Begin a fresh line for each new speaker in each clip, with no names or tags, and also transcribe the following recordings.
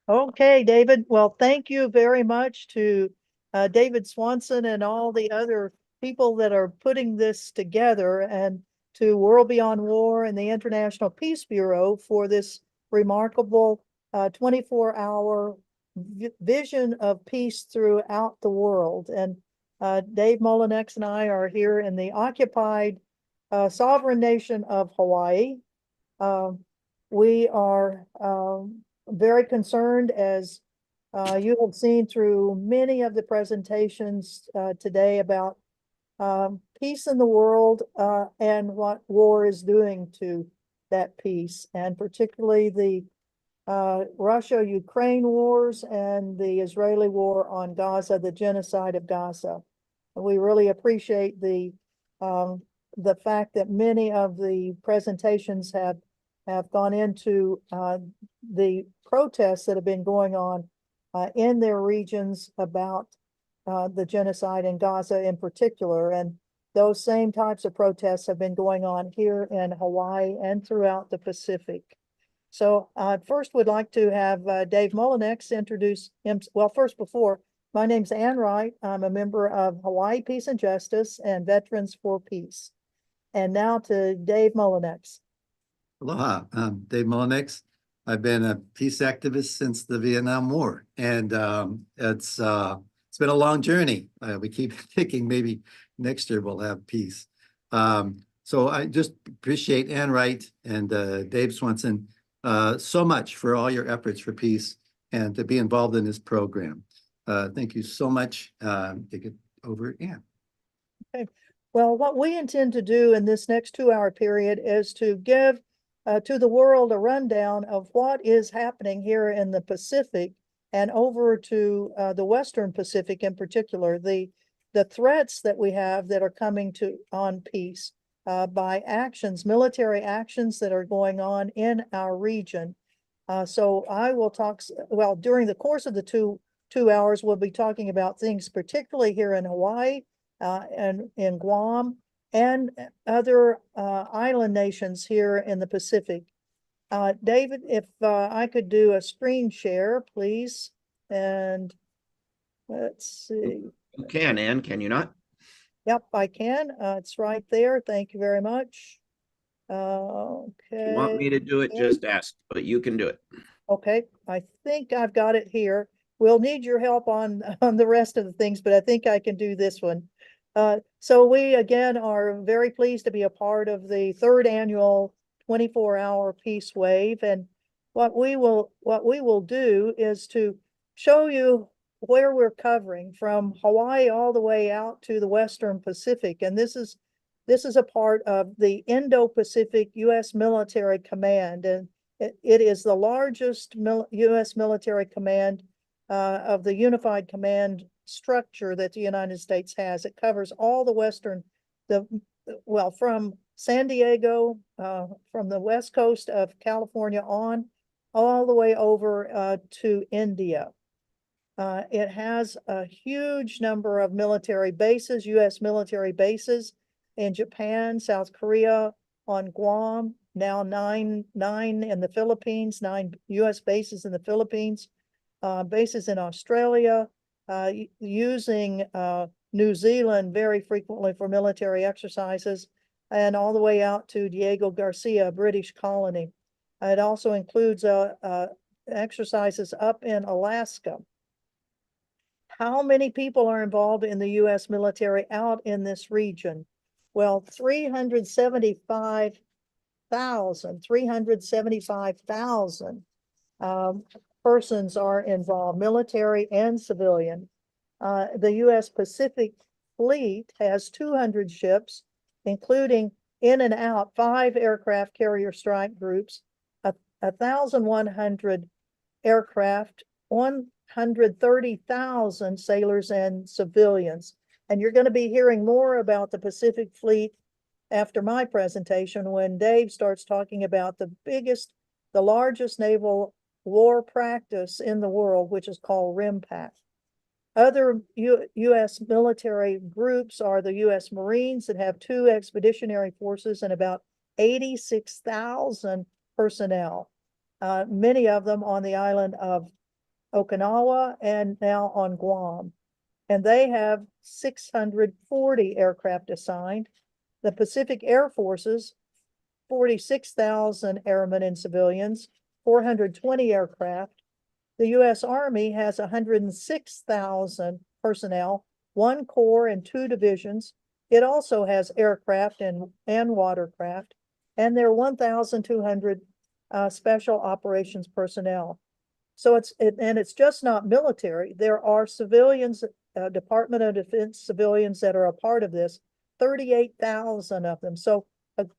Okay, David. Well, thank you very much to David Swanson and all the other people that are putting this together, and to World Beyond War and the International Peace Bureau for this remarkable 24-hour vision of peace throughout the world. And Dave Molinex and I are here in the occupied sovereign nation of Hawaii. Um, we are very concerned, as you have seen through many of the presentations today, about peace in the world and what war is doing to that peace, and particularly the Russia-Ukraine wars and the Israeli war on Gaza, the genocide of Gaza. We really appreciate the fact that many of the presentations have gone into the protests that have been going on in their regions about the genocide in Gaza in particular. And those same types of protests have been going on here in Hawaii and throughout the Pacific. So I first would like to have Dave Molinex introduce him. Well, first, before, my name's Ann Wright. I'm a member of Hawaii Peace and Justice and Veterans for Peace. And now to Dave Molinex.
Aloha, I'm Dave Mullinex. I've been a peace activist since the Vietnam War, and it's been a long journey. We keep thinking maybe next year we'll have peace. So I just appreciate Ann Wright and Dave Swanson so much for all your efforts for peace and to be involved in this program. Thank you so much. Take it over, Ann.
Okay. Well, what we intend to do in this next 2-hour period is to give to the world a rundown of what is happening here in the Pacific and over to the Western Pacific in particular, the threats that we have that are coming on peace by actions, military actions that are going on in our region. So I will talk, well, during the course of the two hours, we'll be talking about things particularly here in Hawaii and in Guam and other island nations here in the Pacific. David, if I could do a screen share, please. And let's see.
You can, Ann, can you not?
Yep, I can. It's right there. Thank you very much. Okay.
If you want me to do it, just ask, but you can do it.
Okay, I think I've got it here. We'll need your help on the rest of the things, but I think I can do this one. So we again are very pleased to be a part of the third annual 24-hour Peace Wave. And what we will do is to show you where we're covering from Hawaii all the way out to the Western Pacific. And this is a part of the Indo-Pacific U.S. Military Command. And it is the largest U.S. military command of the Unified Command structure that the United States has. It covers all the Western, from San Diego, from the west coast of California on, all the way over to India. It has a huge number of military bases, U.S. military bases in Japan, South Korea, on Guam, now nine in the Philippines, 9 U.S. bases in the Philippines, bases in Australia, using New Zealand very frequently for military exercises, and all the way out to Diego Garcia, British colony. It also includes exercises up in Alaska. How many people are involved in the U.S. military out in this region? Well, 375,000 persons are involved, military and civilian. The U.S. Pacific Fleet has 200 ships, including in and out 5 aircraft carrier strike groups, 1,100 aircraft, 130,000 sailors and civilians. And you're going to be hearing more about the Pacific Fleet after my presentation when Dave starts talking about the largest naval war practice in the world, which is called RIMPAC. Other U.S. military groups are the U.S. Marines that have 2 expeditionary forces and about 86,000 personnel, many of them on the island of Okinawa, and now on Guam. And they have 640 aircraft assigned. The Pacific Air Forces, 46,000 airmen and civilians, 420 aircraft. The U.S. Army has 106,000 personnel, 1 corps and 2 divisions. It also has aircraft and watercraft, and there are 1,200 special operations personnel. So it's just not military. There are civilians, Department of Defense civilians that are a part of this, 38,000 of them. So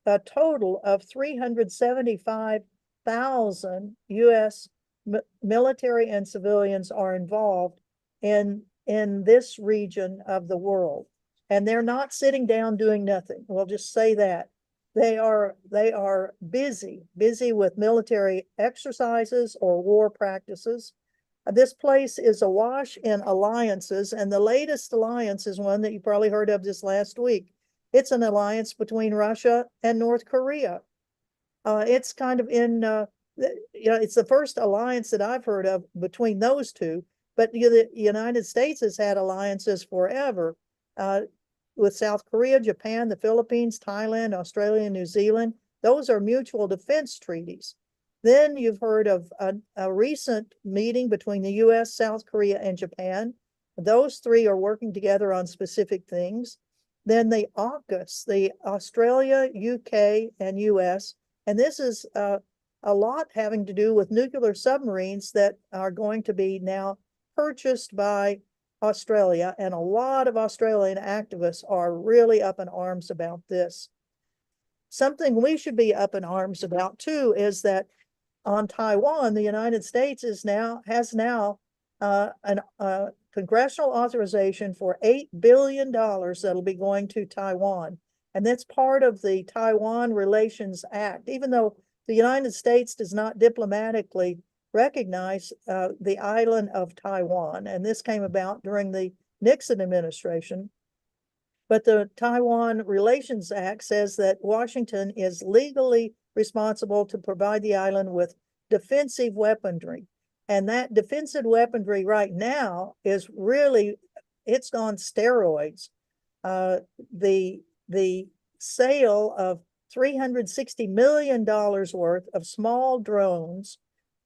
a total of 375,000 U.S. military and civilians are involved in this region of the world. And they're not sitting down doing nothing. We'll just say that. They are busy with military exercises or war practices. This place is awash in alliances, and the latest alliance is one that you probably heard of this last week. It's an alliance between Russia and North Korea. It's kind of it's the first alliance that I've heard of between those two, but the United States has had alliances forever with South Korea, Japan, the Philippines, Thailand, Australia, and New Zealand. Those are mutual defense treaties. Then you've heard of a recent meeting between the US, South Korea, and Japan. Those 3 are working together on specific things. Then the AUKUS, the Australia, UK, and US, and this is a lot having to do with nuclear submarines that are going to be now purchased by Australia, and a lot of Australian activists are really up in arms about this. Something we should be up in arms about too is that on Taiwan, the United States has now a congressional authorization for $8 billion that'll be going to Taiwan. And that's part of the Taiwan Relations Act, even though the United States does not diplomatically recognize the island of Taiwan. And this came about during the Nixon administration. But the Taiwan Relations Act says that Washington is legally responsible to provide the island with defensive weaponry. And that defensive weaponry right now is really, it's on steroids. The sale of $360 million worth of small drones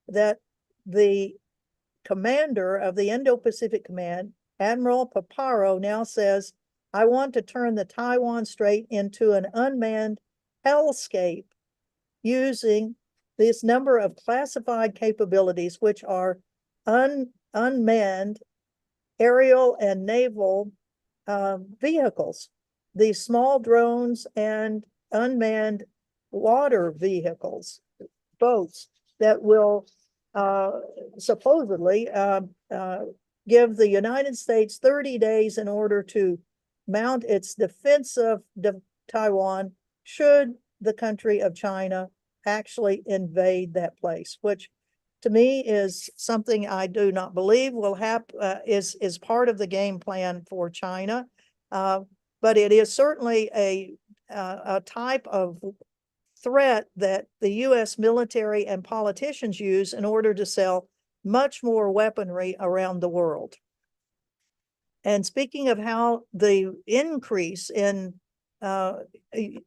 that the commander of the Indo-Pacific Command, Admiral Paparo, now says, I want to turn the Taiwan Strait into an unmanned hellscape using this number of classified capabilities, which are unmanned aerial and naval vehicles, these small drones and unmanned water vehicles, boats that will supposedly give the United States 30 days in order to mount its defense of Taiwan should the country of China actually invade that place, which to me is something I do not believe will happen, is part of the game plan for China. But it is certainly a type of threat that the U.S. military and politicians use in order to sell much more weaponry around the world. And speaking of how the increase in the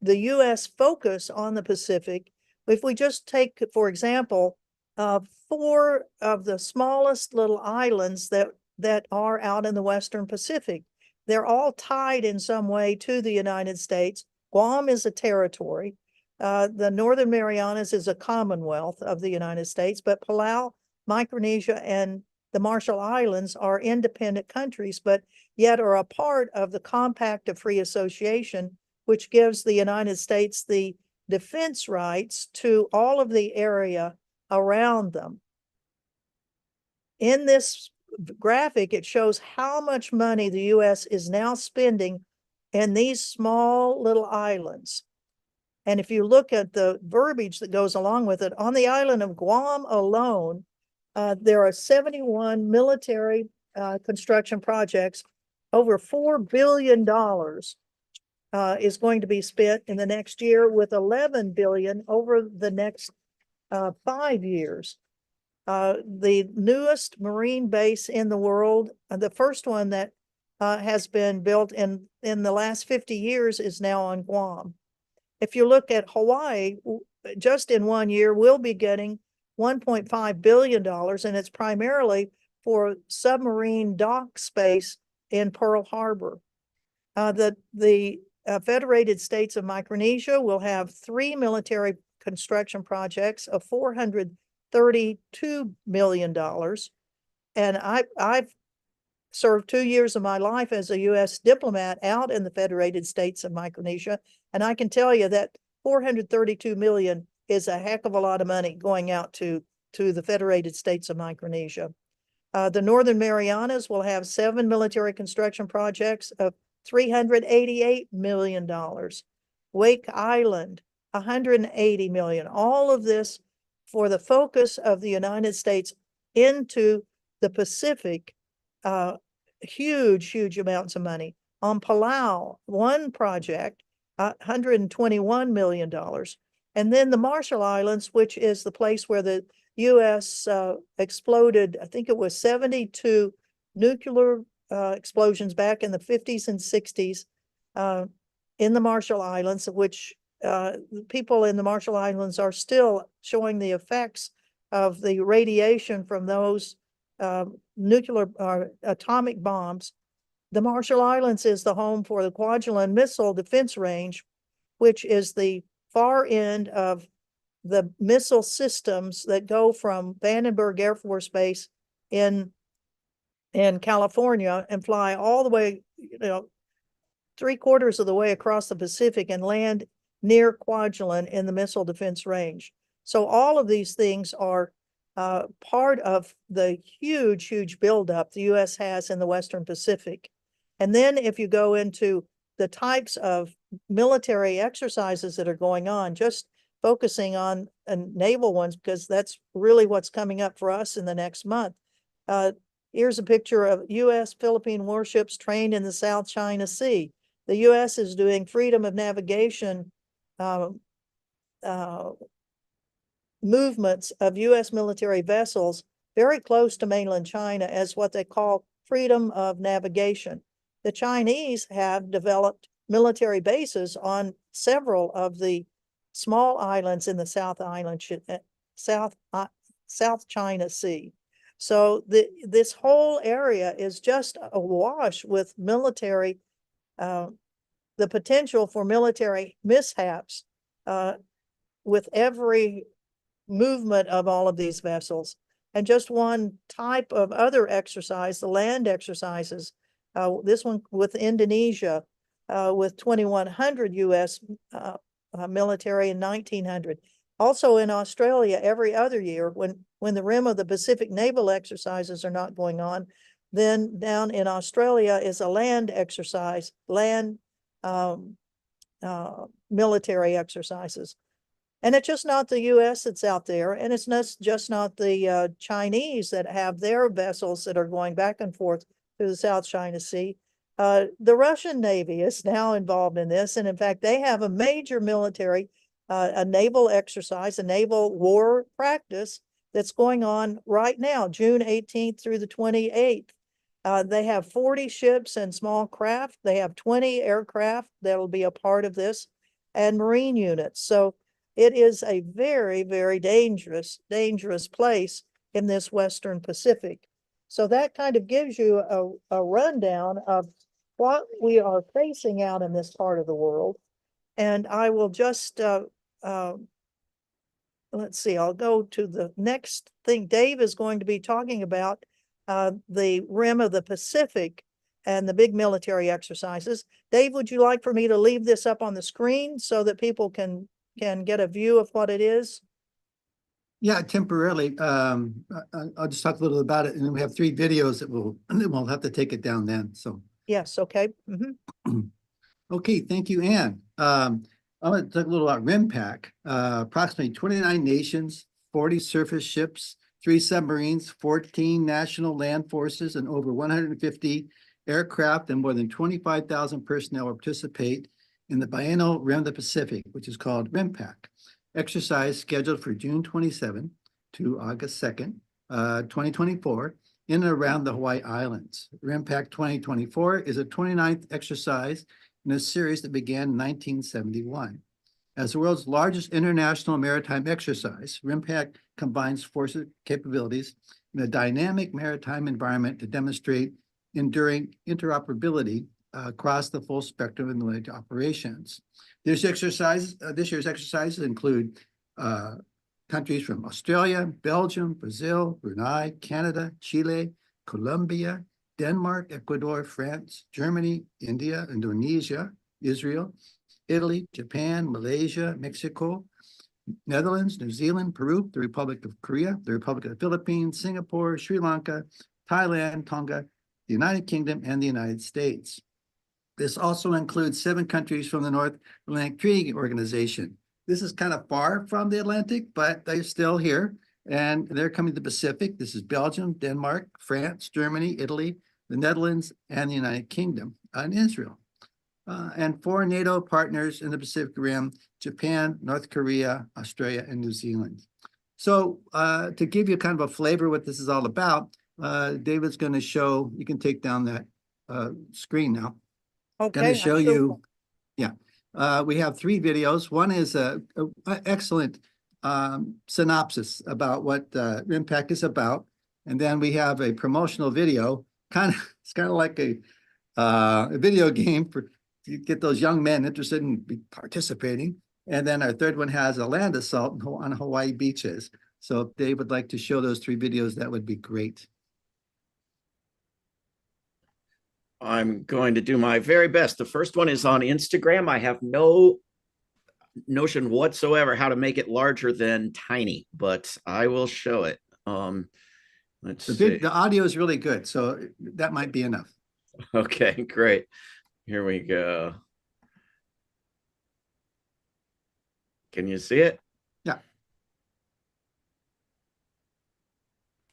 U.S. focus on the Pacific, if we just take, for example, 4 of the smallest little islands that are out in the Western Pacific, they're all tied in some way to the United States. Guam is a territory. The Northern Marianas is a commonwealth of the United States, but Palau, Micronesia, and the Marshall Islands are independent countries, but yet are a part of the Compact of Free Association, which gives the United States the defense rights to all of the area around them. In this graphic, it shows how much money the U.S. is now spending in these small little islands. And if you look at the verbiage that goes along with it, on the island of Guam alone, there are 71 military construction projects. Over $4 billion is going to be spent in the next year, with $11 billion over the next 5 years. The newest marine base in the world, the first one that has been built in the last 50 years is now on Guam. If you look at Hawaii, just in 1 year, we'll be getting $1.5 billion, and it's primarily for submarine dock space in Pearl Harbor. The Federated States of Micronesia will have 3 military construction projects of $432 million. And I've served 2 years of my life as a U.S. diplomat out in the Federated States of Micronesia. And I can tell you that 432 million is a heck of a lot of money going out to the Federated States of Micronesia. The Northern Marianas will have 7 military construction projects of $388 million. Wake Island, $180 million. All of this for the focus of the United States into the Pacific. Huge amounts of money. On Palau, one project, $121 million. And then the Marshall Islands, which is the place where the U.S. Exploded, I think it was 72 nuclear explosions back in the 50s and 60s in the Marshall Islands, which people in the Marshall Islands are still showing the effects of the radiation from those nuclear or atomic bombs. The Marshall Islands is the home for the Kwajalein Missile Defense Range, which is the far end of the missile systems that go from Vandenberg Air Force Base in California and fly all the way, 3/4 of the way across the Pacific and land near Kwajalein in the Missile Defense Range. So all of these things are part of the huge buildup the U.S. has in the Western Pacific. And then if you go into the types of military exercises that are going on, just focusing on naval ones, because that's really what's coming up for us in the next month. Here's a picture of U.S. Philippine warships trained in the South China Sea. The U.S. is doing freedom of navigation movements of U.S. military vessels very close to mainland China as what they call freedom of navigation. The Chinese have developed military bases on several of the small islands in the South China Sea. So this whole area is just awash with military, the potential for military mishaps with every movement of all of these vessels. And just one type of other exercise, the land exercises, this one with Indonesia, with 2,100 U.S. Military and 1,900. Also in Australia, every other year, when the rim of the Pacific naval exercises are not going on, then down in Australia is a land exercise, land military exercises. And it's just not the U.S. that's out there, and it's just not the Chinese that have their vessels that are going back and forth through the South China Sea. The Russian Navy is now involved in this, and in fact, they have a major military, a naval exercise, a naval war practice that's going on right now, June 18th through the 28th. They have 40 ships and small craft. They have 20 aircraft that'll be a part of this, and Marine units. So it is a very dangerous place in this Western Pacific. So that kind of gives you a rundown of what we are facing out in this part of the world. And I will just, let's see, I'll go to the next thing. Dave is going to be talking about the rim of the Pacific and the big military exercises. Dave, would you like for me to leave this up on the screen so that people can get a view of what it is?
Yeah, temporarily. I'll just talk a little about it, and then we have 3 videos that we'll have to take it down then. So
yes, okay. Mm-hmm.
Okay, thank you, Ann. I'm going to talk a little about RIMPAC. Approximately 29 nations, 40 surface ships, 3 submarines, 14 national land forces, and over 150 aircraft and more than 25,000 personnel will participate in the biennial Rim of the Pacific, which is called RIMPAC. Exercise scheduled for June 27 to August 2nd. 2024 in and around the Hawaii Islands. RIMPAC 2024 is a 29th exercise in a series that began in 1971. As the world's largest international maritime exercise, RIMPAC combines forces capabilities in a dynamic maritime environment to demonstrate enduring interoperability across the full spectrum of military operations. This year's exercises include countries from Australia, Belgium, Brazil, Brunei, Canada, Chile, Colombia, Denmark, Ecuador, France, Germany, India, Indonesia, Israel, Italy, Japan, Malaysia, Mexico, Netherlands, New Zealand, Peru, the Republic of Korea, the Republic of the Philippines, Singapore, Sri Lanka, Thailand, Tonga, the United Kingdom, and the United States. This also includes 7 countries from the North Atlantic Treaty Organization. This is kind of far from the Atlantic, but they're still here, and they're coming to the Pacific. This is Belgium, Denmark, France, Germany, Italy, the Netherlands, and the United Kingdom, and Israel. And 4 NATO partners in the Pacific Rim, Japan, North Korea, Australia, and New Zealand. So to give you kind of a flavor what this is all about, David's going to show, you can take down that screen now.
Okay.
Going to show
I'm sure-
you, yeah. We have 3 videos. One is a excellent synopsis about what RIMPAC is about. And then we have a promotional video, it's kind of like a video game for to get those young men interested in participating. And then our third one has a land assault on Hawaii beaches. So if Dave would like to show those 3 videos, that would be great.
I'm going to do my very best. The first one is on Instagram. I have no notion whatsoever how to make it larger than tiny, but I will show it. Let's see.
The audio is really good, so that might be enough.
Okay, great. Here we go. Can you see it?
Yeah.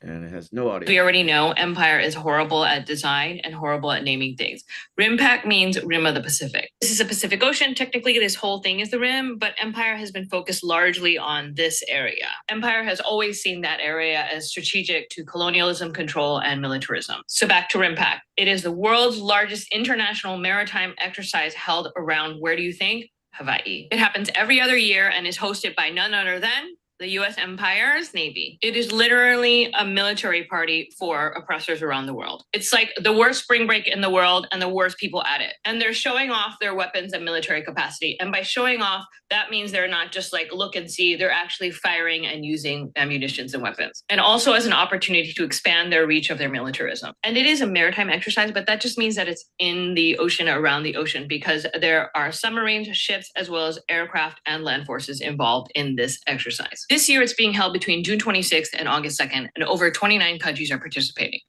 And it has no audio.
We already know Empire is horrible at design and horrible at naming things. RIMPAC means Rim of the Pacific. This is a Pacific Ocean. Technically, this whole thing is the rim, but Empire has been focused largely on this area. Empire has always seen that area as strategic to colonialism, control, and militarism. So back to RIMPAC. It is the world's largest international maritime exercise held around, where do you think? Hawaii. It happens every other year and is hosted by none other than the U.S. Empire's Navy. It is literally a military party for oppressors around the world. It's like the worst spring break in the world and the worst people at it. And they're showing off their weapons and military capacity. And by showing off, that means they're not just like look and see, they're actually firing and using ammunitions and weapons. And also as an opportunity to expand their reach of their militarism. And it is a maritime exercise, but that just means that it's in the ocean, around the ocean, because there are submarines, ships, as well as aircraft and land forces involved in this exercise. This year, it's being held between June 26th and August 2nd, and over 29 countries are participating.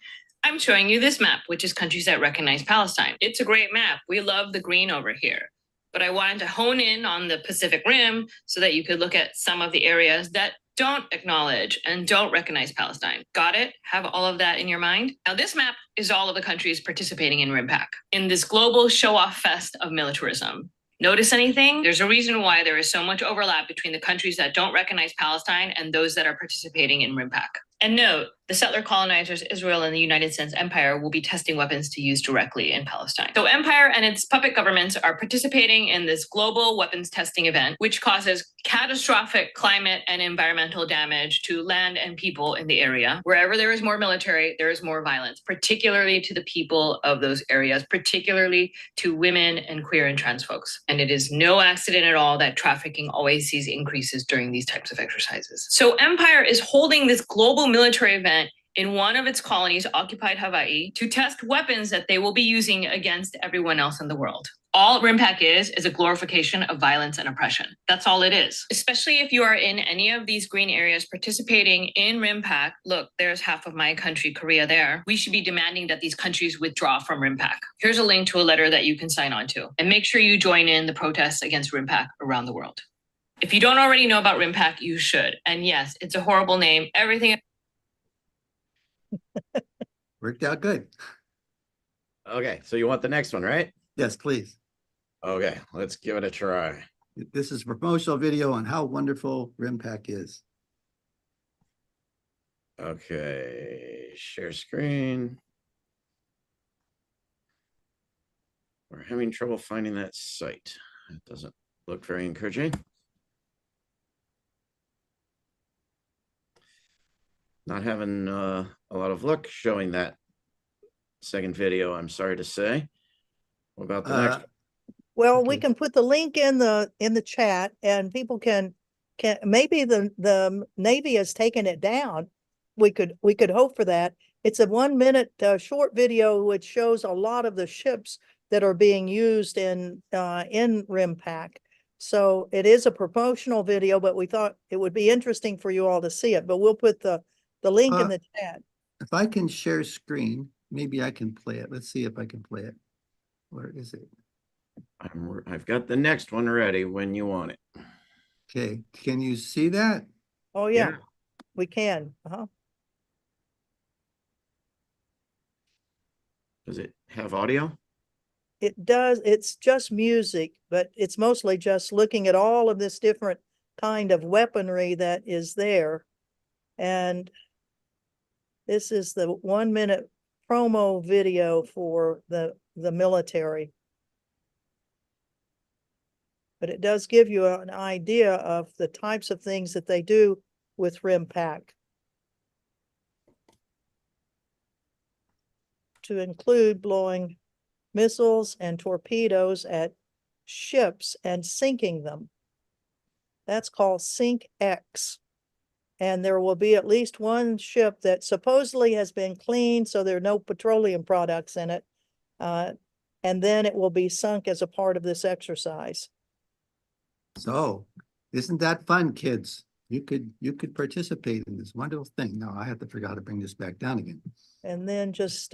I'm showing you this map, which is countries that recognize Palestine. It's a great map. We love the green over here. But I wanted to hone in on the Pacific Rim so that you could look at some of the areas that don't acknowledge and don't recognize Palestine. Got it? Have all of that in your mind? Now, this map is all of the countries participating in RIMPAC, in this global show-off fest of militarism. Notice anything? There's a reason why there is so much overlap between the countries that don't recognize Palestine and those that are participating in RIMPAC. And note, the settler colonizers, Israel and the United States Empire, will be testing weapons to use directly in Palestine. So Empire and its puppet governments are participating in this global weapons testing event, which causes catastrophic climate and environmental damage to land and people in the area. Wherever there is more military, there is more violence, particularly to the people of those areas, particularly to women and queer and trans folks. And it is no accident at all that trafficking always sees increases during these types of exercises. So Empire is holding this global military event in one of its colonies, occupied Hawaii, to test weapons that they will be using against everyone else in the world. All RIMPAC is a glorification of violence and oppression. That's all it is. Especially if you are in any of these green areas participating in RIMPAC, look, there's half of my country, Korea there. We should be demanding that these countries withdraw from RIMPAC. Here's a link to a letter that you can sign on to. And make sure you join in the protests against RIMPAC around the world. If you don't already know about RIMPAC, you should. And yes, it's a horrible name. Everything
Worked out good.
Okay, so you want the next one, right?
Yes, please.
Okay, let's give it a try.
This is a promotional video on how wonderful RIMPAC is.
Okay, share screen. We're having trouble finding that site. It doesn't look very encouraging. Not having a lot of luck showing that second video, I'm sorry to say. What about the next?
Well, we
Okay.
can put the link in the chat and people can maybe the Navy has taken it down. We could hope for that. It's a 1 minute short video which shows a lot of the ships that are being used in RIMPAC. So it is a promotional video, but we thought it would be interesting for you all to see it. But we'll put the link in the chat.
If I can share screen, maybe I can play it. Let's see if I can play it. Where is it?
I've got the next one ready when you want it.
Okay, can you see that?
Oh yeah, we can. Uh-huh.
Does it have audio?
It does. It's just music, but it's mostly just looking at all of this different kind of weaponry that is there. And this is the 1 minute promo video for the military. But it does give you an idea of the types of things that they do with RIMPAC. To include blowing missiles and torpedoes at ships and sinking them. That's called Sink X. And there will be at least one ship that supposedly has been cleaned, so there are no petroleum products in it. And then it will be sunk as a part of this exercise.
So, isn't that fun, kids? You could participate in this wonderful thing. No, I have to figure out how to bring this back down again.
And then just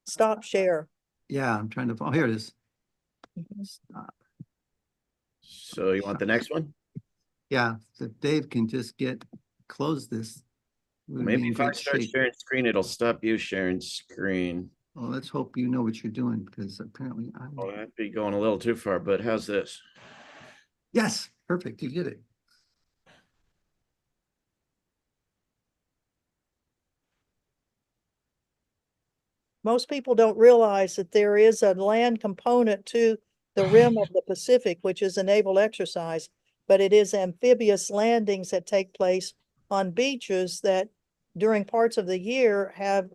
stop share.
Yeah, I'm trying to, oh, here it is.
Mhm.
Stop.
So you want the next one?
Yeah, so Dave can just close this. we'd be
Maybe
in
if I
great
start
shape.
sharing screen, it'll stop you sharing screen.
Well, let's hope you know what you're doing, because apparently
Oh, that'd be going a little too far, but how's this?
yes, perfect, you did it.
Most people don't realize that there is a land component to the rim of the Pacific, which is a naval exercise, but it is amphibious landings that take place on beaches that during parts of the year have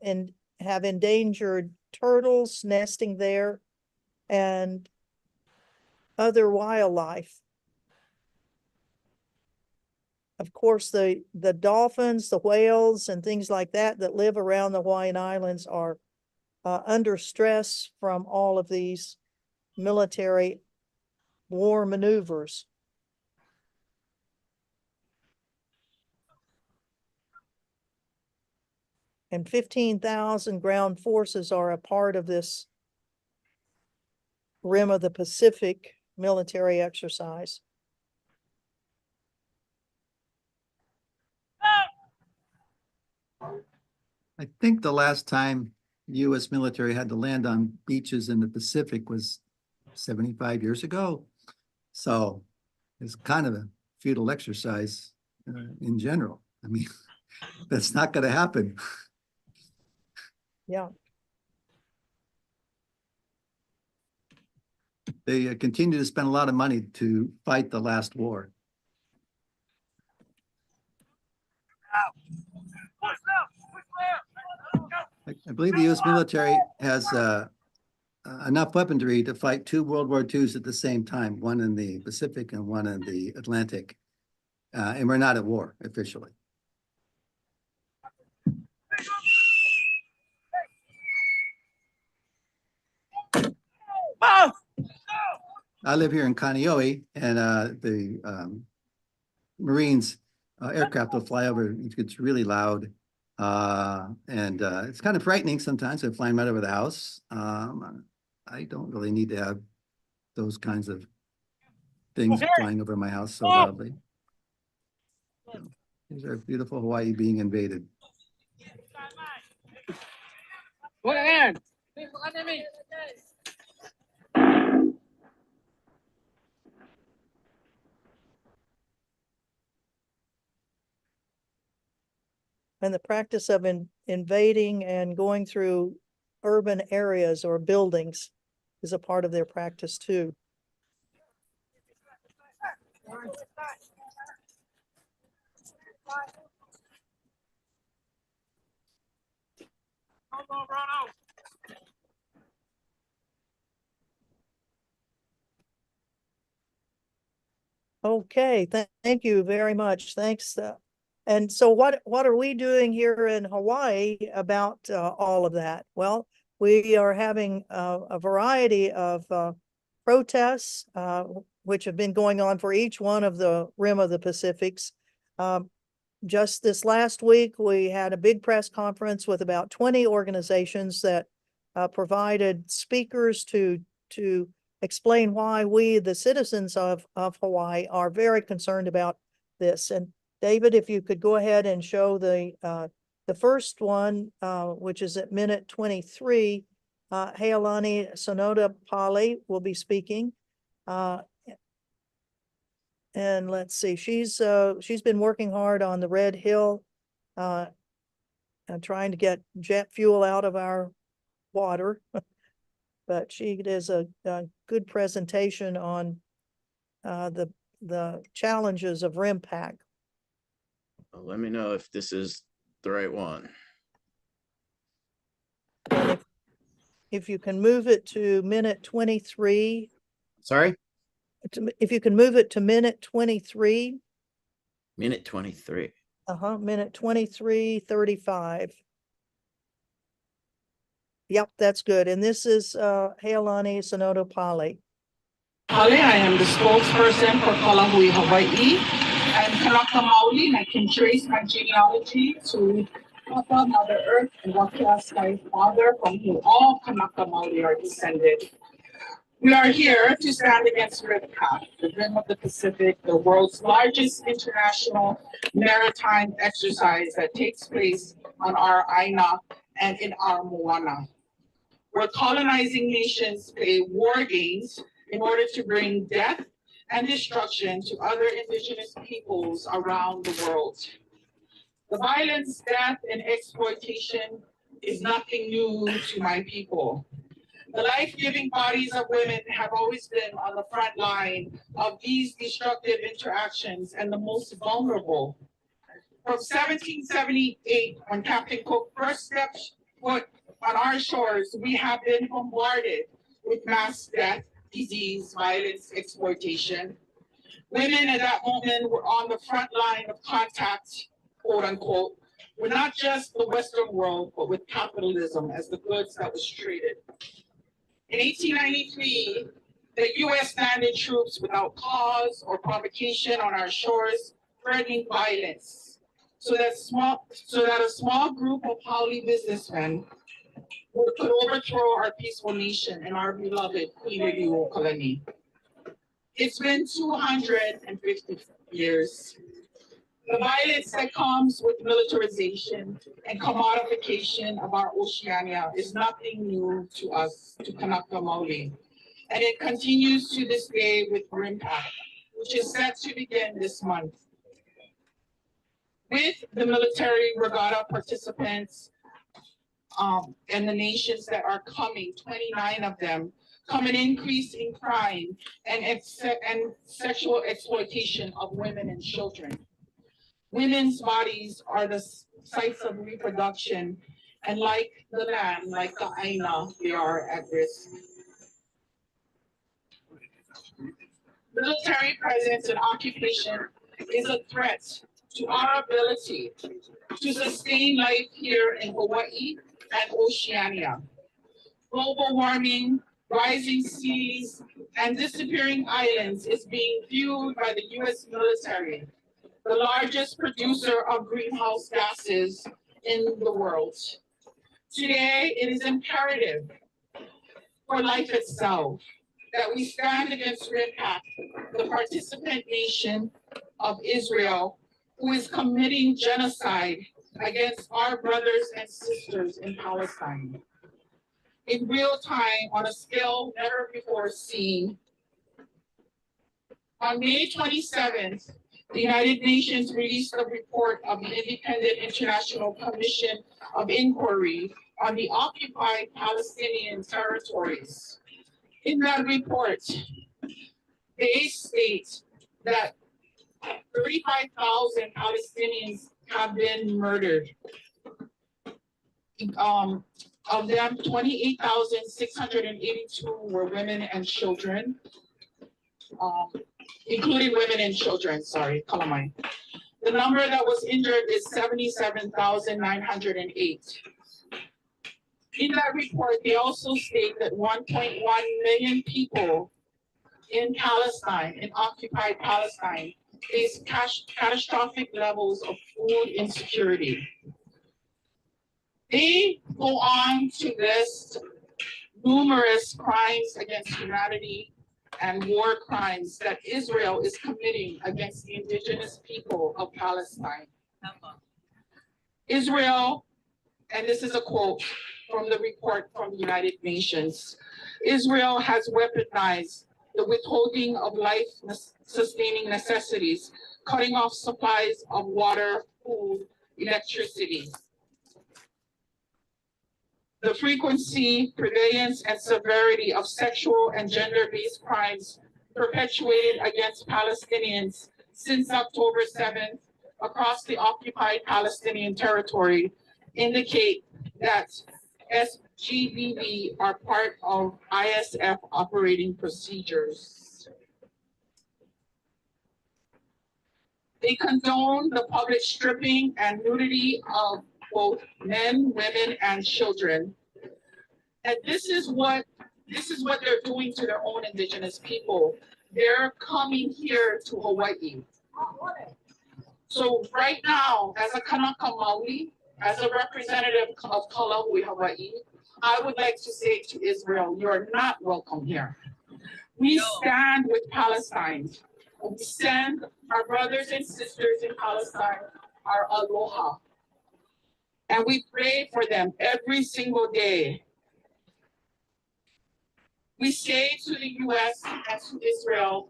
endangered turtles nesting there and other wildlife. Of course, the dolphins, the whales, and things like that that live around the Hawaiian Islands are under stress from all of these military war maneuvers. And 15,000 ground forces are a part of this Rim of the Pacific military exercise.
I think the last time US military had to land on beaches in the Pacific was 75 years ago. So it's kind of a futile exercise in general. I mean, that's not going to happen.
Yeah.
They continue to spend a lot of money to fight the last war. I believe the US military has enough weaponry to fight 2 World War IIs at the same time, one in the Pacific and one in the Atlantic. And we're not at war officially. I live here in Kaneohe, and the Marines aircraft will fly over. It gets really loud. And it's kind of frightening sometimes. They're flying right over the house. I don't really need to have those kinds of things flying over my house so loudly. So, these are beautiful Hawaii being invaded.
and the practice of invading and going through urban areas or buildings is a part of their practice too. Okay, thank you very much. Thanks. And so what are we doing here in Hawaii about all of that? Well, we are having a variety of protests, which have been going on for each one of the rim of the Pacifics. Just this last week, we had a big press conference with about 20 organizations that provided speakers to explain why we, the citizens of Hawaii, are very concerned about this. And David, if you could go ahead and show the first one, which is at minute 23, Healani Sonoda Pali will be speaking. And let's see, she's been working hard on the Red Hill, and trying to get jet fuel out of our water. But she does a good presentation on the challenges of RIMPAC.
Well, let me know if this is the right one.
And if you can move it to minute 23.
Sorry?
If you can move it to minute 23.
Minute 23.
Minute 23:35. Yep, that's good. And this is Healani Sonoda Pali.
Pali, I am the spokesperson for Kalahui, Hawaii. And Kanaka Maoli, and I can trace my genealogy to Papa, Mother Earth, and Wakia's my father, from whom all Kanaka Maoli are descended. We are here to stand against RIMPAC, the Rim of the Pacific, the world's largest international maritime exercise that takes place on our Aina and in our Moana, where colonizing nations play war games in order to bring death and destruction to other indigenous peoples around the world. The violence, death, and exploitation is nothing new to my people. The life-giving bodies of women have always been on the front line of these destructive interactions and the most vulnerable. From 1778, when Captain Cook first stepped foot on our shores, we have been bombarded with mass death, disease, violence, exploitation. Women at that moment were on the front line of contact, quote unquote, with not just the Western world, but with capitalism as the goods that was traded. In 1893, the US landed troops without cause or provocation on our shores, threatening violence, so that a small group of Haole businessmen could overthrow our peaceful nation and our beloved Queen Kalani. It's been 250 years. The violence that comes with militarization and commodification of our Oceania is nothing new to us, to Kanaka Maoli. And it continues to this day with RIMPAC, which is set to begin this month. With the military regatta participants and the nations that are coming, 29 of them, come an increase in crime and sexual exploitation of women and children. Women's bodies are the sites of reproduction, and like the land, like the Aina, they are at risk. Military presence and occupation is a threat to our ability to sustain life here in Hawaii and Oceania. Global warming, rising seas, and disappearing islands is being fueled by the US military, the largest producer of greenhouse gases in the world. Today, it is imperative for life itself that we stand against RIMPAC, the participant nation of Israel, who is committing genocide against our brothers and sisters in Palestine. In real time, on a scale never before seen. On May 27th, the United Nations released a report of the Independent International Commission of Inquiry on the occupied Palestinian territories. In that report, they state that 35,000 Palestinians have been murdered. Of them, 28,682 were women and children, including women and children, sorry, Kalamai. The number that was injured is 77,908. In that report, they also state that 1.1 million people in Palestine, in occupied Palestine, face catastrophic levels of food insecurity. They go on to list numerous crimes against humanity and war crimes that Israel is committing against the indigenous people of Palestine. Israel, and this is a quote from the report from the United Nations, Israel has weaponized the withholding of life-sustaining necessities, cutting off supplies of water, food, electricity. The frequency, prevalence, and severity of sexual and gender-based crimes perpetuated against Palestinians since October 7th across the occupied Palestinian territory indicate that SGBB are part of ISF operating procedures. They condone the public stripping and nudity of both men, women, and children. And this is what they're doing to their own indigenous people. They're coming here to Hawaii. So right now, as a Kanaka Maoli, as a representative of Kalahui, Hawaii, I would like to say to Israel, you're not welcome here. We stand with Palestine. We stand, our brothers and sisters in Palestine are aloha. And we pray for them every single day. We say to the US and to Israel,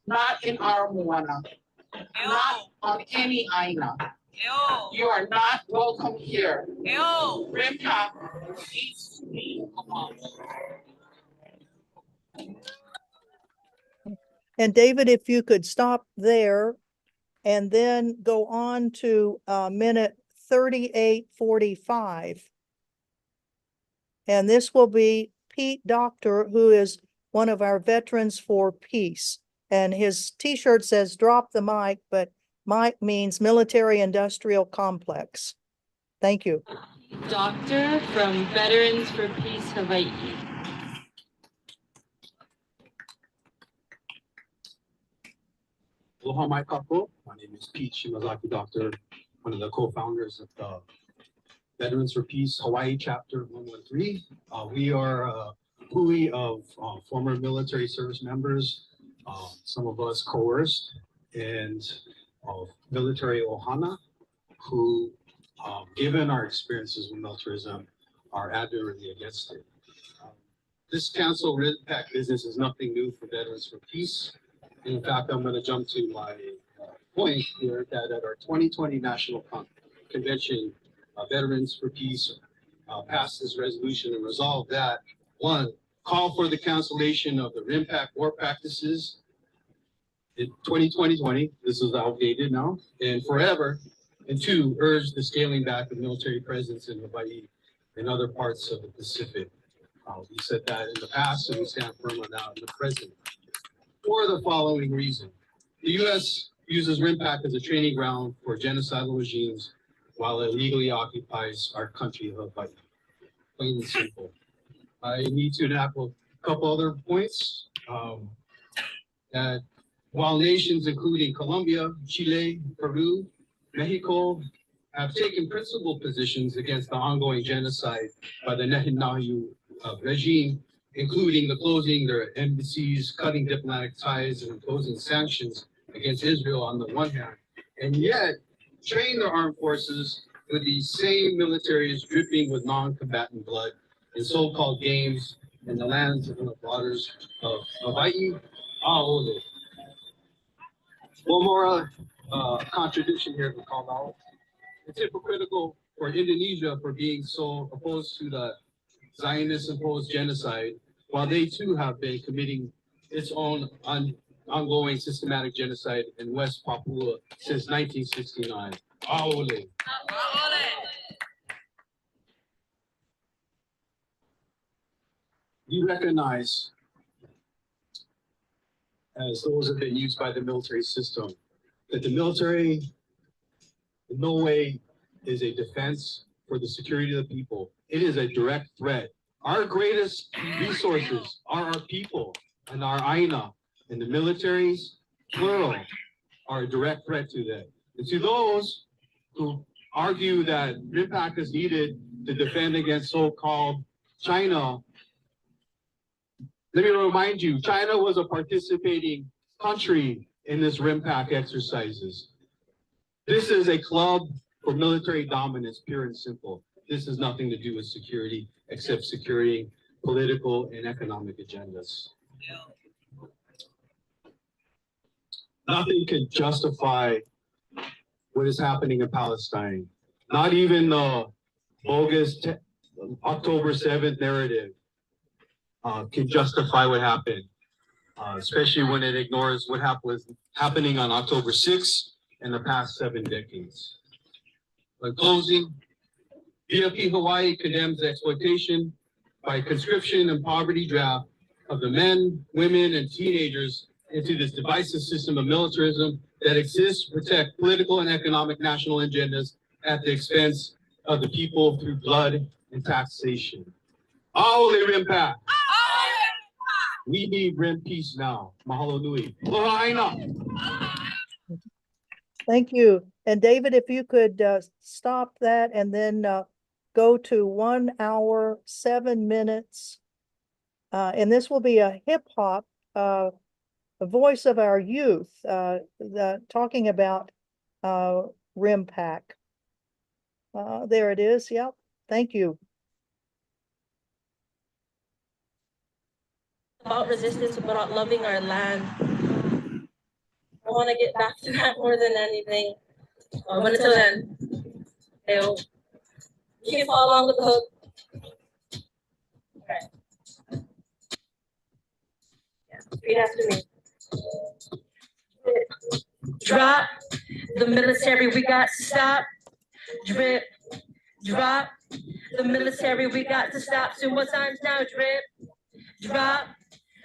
not in our moana, not on any aina. You are not welcome here. Rimka needs to be abolished.
And David, if you could stop there and then go on to minute 38:45. And this will be Pete Doctor, who is one of our Veterans for Peace. And his t-shirt says drop the mic, but mic means military industrial complex. Thank you.
Doctor from Veterans for Peace, Hawaii.
Aloha mai kakou. My name is Pete Shimazaki Doctor, one of the co-founders of the Veterans for Peace Hawaii Chapter 113. We are a hui of former military service members, some of us coerced, and military ohana, who, given our experiences with militarism, are adamantly against it. This cancel RIPAC business is nothing new for Veterans for Peace. In fact, I'm going to jump to my point here that at our 2020 National Convention, Veterans for Peace passed this resolution and resolved that, one, call for the cancellation of the RIPAC war practices in 2020, this is outdated now, and forever, and two, urge the scaling back of military presence in Hawaii and other parts of the Pacific. We said that in the past, and we stand firm on that in the present. For the following reason, the U.S. uses RIPAC as a training ground for genocidal regimes while it illegally occupies our country of Hawaii. Plain and simple. I need to enact a couple other points. That while nations including Colombia, Chile, Peru, Mexico have taken principled positions against the ongoing genocide by the Netanyahu regime, including the closing their embassies, cutting diplomatic ties, and imposing sanctions against Israel on the one hand, and yet train their armed forces with these same militaries dripping with non-combatant blood in so-called games in the lands and the waters of Hawaii, Aole. One more contradiction here to call out. It's hypocritical for Indonesia for being so opposed to the Zionist-imposed genocide, while they too have been committing its own ongoing systematic genocide in West Papua since 1969. Aole. We recognize, as those have been used by the military system, that the military in no way is a defense for the security of the people. It is a direct threat. Our greatest resources are our people and our Aina, and the militaries, plural, are a direct threat to that. And to those who argue that RIMPAC is needed to defend against so-called China, let me remind you, China was a participating country in this RIMPAC exercises. This is a club for military dominance, pure and simple. This has nothing to do with security, except securing political and economic agendas. Nothing can justify what is happening in Palestine. Not even the bogus October 7th narrative can justify what happened, especially when it ignores what was happening on October 6th in the past 7 decades. In closing, VFP Hawaii condemns the exploitation by conscription and poverty draft of the men, women, and teenagers into this divisive system of militarism that exists to protect political and economic national agendas at the expense of the people through blood and taxation. Aole RIMPAC! We need RIM peace now. Mahalo nui. Aloha.
Thank you. And David, if you could stop that and then go to 1 hour, 7 minutes. And this will be a hip hop, a voice of our youth, talking about RIMPAC. There it is. Yep. Thank you.
About resistance, about loving our land. I want to get back to that more than anything. But until then, you can follow along with the hook. Okay. Yeah, repeat after me. Drop the military, we got to stop. Drip, drop the military, we got to stop. 2 more times now. Drip, drop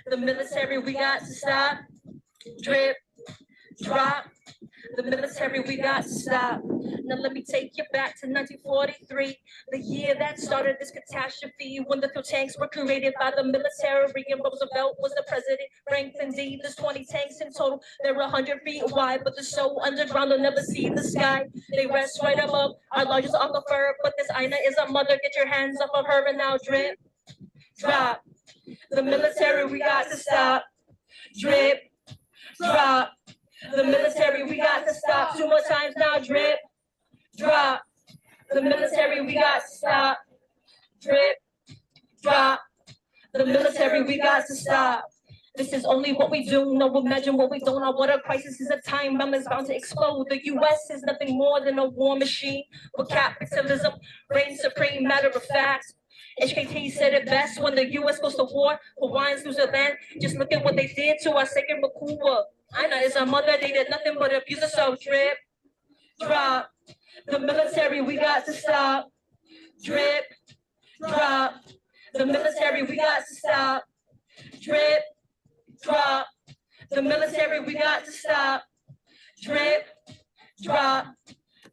the military, we got to stop. Drip, drop the military, we got to stop. Now let me take you back to 1943, the year that started this catastrophe, when the fuel tanks were created by the military and Roosevelt was the president. Franklin D, there's 20 tanks in total. They're 100 feet wide, but they're so underground they'll never see the sky. They rest right above our largest aquifer, but this Aina is a mother. Get your hands off of her and now drip, drop the military, we got to stop. Drip, drop the military, we got to stop. 2 more times now. Drip, drop the military, we got to stop. Drip, drop the military, we got to stop. This is only what we do. No, imagine what we don't. Our water crisis is a time bomb is bound to explode. The U.S. is nothing more than a war machine with capitalism reigns supreme. Matter of fact, HKT said it best: when the U.S. goes to war, Hawaiians lose their land. Just look at what they did to our second Makua. Aina is our mother. They did nothing but abuse us. So drip, drop the military, we got to stop. Drip, drop the military, we got to stop. Drip, drop the military, we got to stop. Drip, drop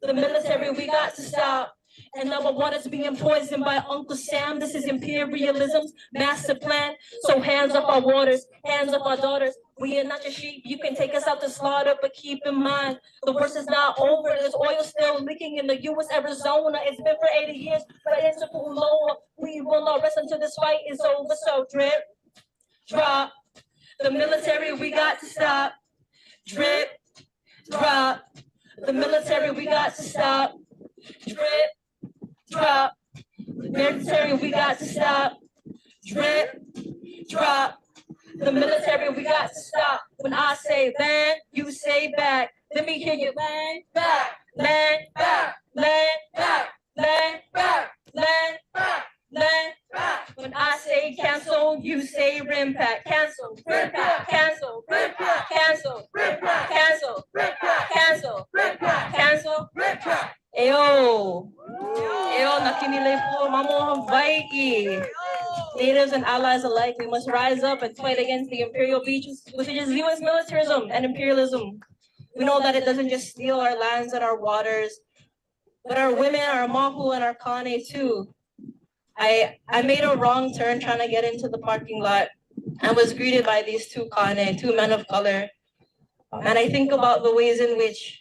the military, we got to stop. And our water's being poisoned by Uncle Sam. This is imperialism's master plan. So hands off our waters, hands off our daughters. We are not your sheep. You can take us out to slaughter, but keep in mind, the worst is not over. There's oil still leaking in the U.S. Arizona. It's been for 80 years, but it's a cool lower. We will not rest until this fight is over. So drip, drop the military, we got to stop. Drip, drop the military, we got to stop. Drip, drop the military, we got to stop. Drip, drop The military, we got to stop. When I say land, you say back. Let me hear you. Land back, land back, land back, land back, land back, land back. When I say cancel, you say RIMPAC. Cancel, RIMPAC, cancel, RIMPAC, cancel, RIMPAC, cancel, RIMPAC, cancel, RIMPAC, cancel, RIMPAC. Ayo. Ayo, nakinilay po, Mamo Hawaii. Natives and allies alike, we must rise up and fight against the imperial beaches, which is US militarism and imperialism. We know that it doesn't just steal our lands and our waters, but our women, our mahu, and our kane too. I made a wrong turn trying to get into the parking lot and was greeted by these two kane, two men of color. And I think about the ways in which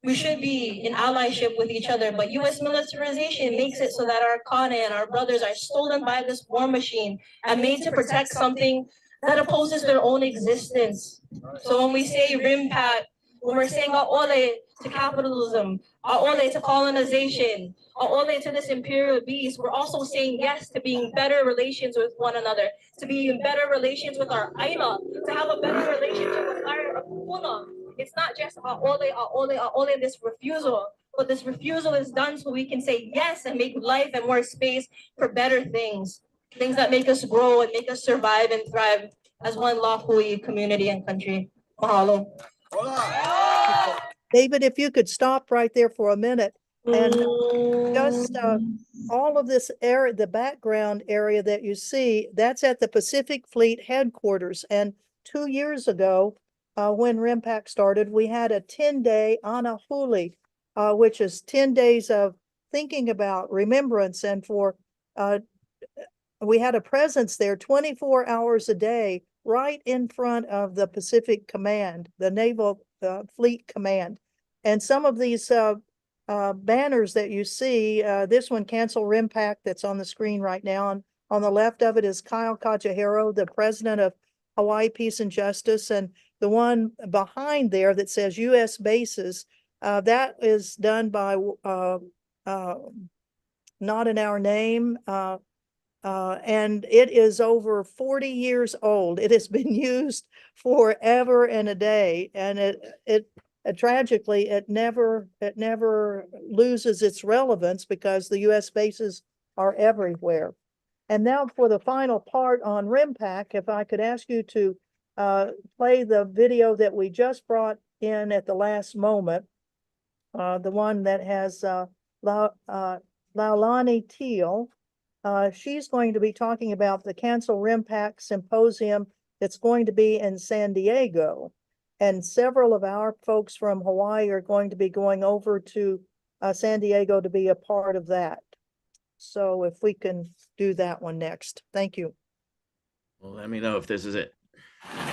we should be in allyship with each other, but US militarization makes it so that our kane and our brothers are stolen by this war machine and made to protect something that opposes their own existence. So when we say RIMPAC, when we're saying aole to capitalism, aole to colonization, aole to this imperial beast, we're also saying yes to being better relations with one another, to be in better relations with our aina, to have a better relationship with our puna. It's not just aole, this refusal, but this refusal is done so we can say yes and make life and more space for better things, things that make us grow and make us survive and thrive as one Lahui community and country. Mahalo.
David, if you could stop right there for a minute and just all of this area, the background area that you see, that's at the Pacific Fleet headquarters. And 2 years ago, when RIMPAC started, we had a 10-day Anahuli, which is 10 days of thinking about remembrance. And we had a presence there 24 hours a day, right in front of the Pacific Command, the Naval Fleet Command. And some of these banners that you see, this one, Cancel RIMPAC, that's on the screen right now. And on the left of it is Kyle Kajahiro, the president of Hawaii Peace and Justice. And the one behind there that says U.S. bases, that is done by Not in Our Name. And it is over 40 years old. It has been used forever and a day. And it tragically, it never loses its relevance because the U.S. bases are everywhere. And now for the final part on RIMPAC, if I could ask you to play the video that we just brought in at the last moment, the one that has Laulani Teal. She's going to be talking about the Cancel RIMPAC Symposium that's going to be in San Diego. And several of our folks from Hawaii are going to be going over to San Diego to be a part of that. So if we can do that one next. Thank you.
Well, let me know if this is it.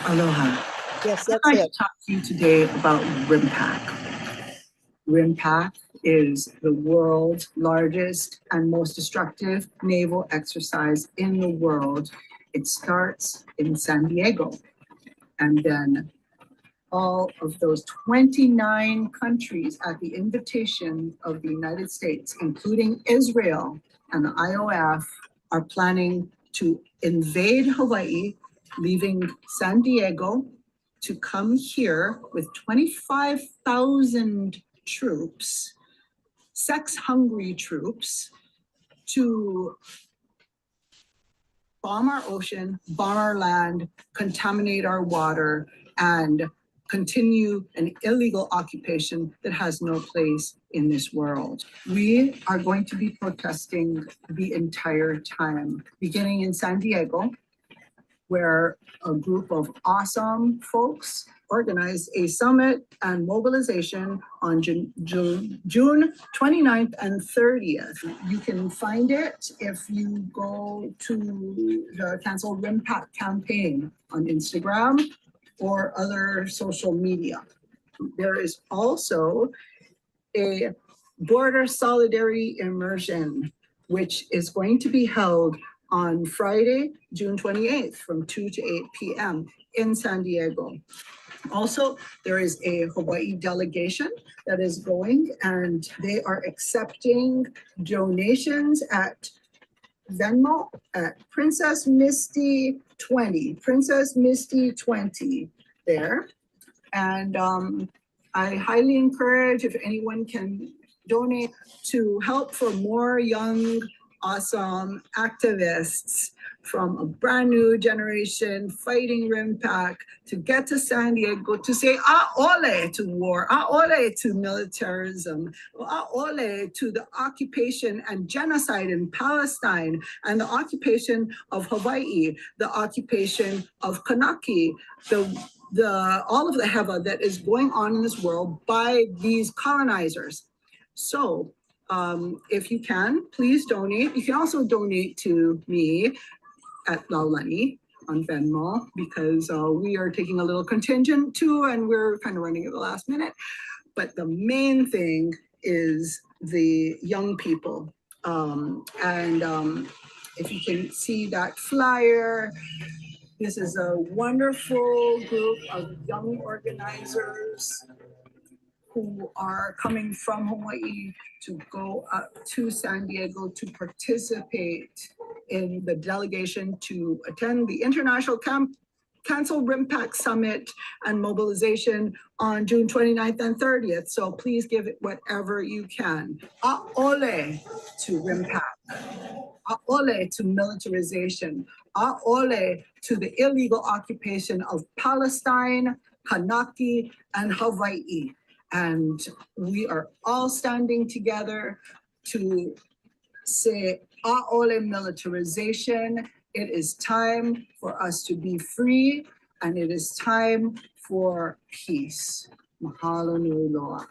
Aloha.
Yes, that's
I'd like
it.
to talk to you today about RIMPAC. RIMPAC is the world's largest and most destructive naval exercise in the world. It starts in San Diego, and then all of those 29 countries at the invitation of the United States, including Israel and the IOF, are planning to invade Hawaii, leaving San Diego to come here with 25,000 troops, sex-hungry troops, to bomb our ocean, bomb our land, contaminate our water, and continue an illegal occupation that has no place in this world. We are going to be protesting the entire time, beginning in San Diego, where a group of awesome folks organized a summit and mobilization on June 29th and 30th. You can find it if you go to the Cancel RIMPAC campaign on Instagram or other social media. There is also a border solidarity immersion, which is going to be held on Friday, June 28th from 2 to 8 p.m. in San Diego. Also, there is a Hawaii delegation that is going, and they are accepting donations at Venmo at Princess Misty 20, Princess Misty 20 there. And I highly encourage if anyone can donate to help for more young, awesome activists from a brand new generation fighting RIMPAC to get to San Diego to say ole to war, ole to militarism, ole to the occupation and genocide in Palestine and the occupation of Hawaii, the occupation of Kanaki, the all of the heva that is going on in this world by these colonizers. So if you can, please donate. You can also donate to me at Laulani on Venmo because we are taking a little contingent too, and we're kind of running at the last minute. But the main thing is the young people. If you can see that flyer, this is a wonderful group of young organizers who are coming from Hawaii to go up to San Diego to participate in the delegation to attend the International Cancel RIMPAC Summit and Mobilization on June 29th and 30th. So please give it whatever you can. A'ole to RIMPAC. A'ole to militarization. A'ole to the illegal occupation of Palestine, Kanaki, and Hawaii. And we are all standing together to say A'ole militarization. It is time for us to be free, and it is time for peace. Mahalo nui loa.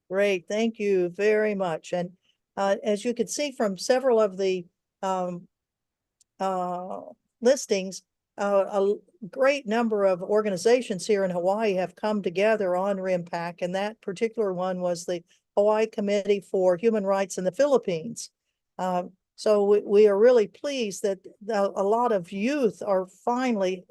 Great, thank you very much. And as you can see from several of the listings, a great number of organizations here in Hawaii have come together on RIMPAC, and that particular one was the Hawaii Committee for Human Rights in the Philippines. So we are really pleased that a lot of youth are finally,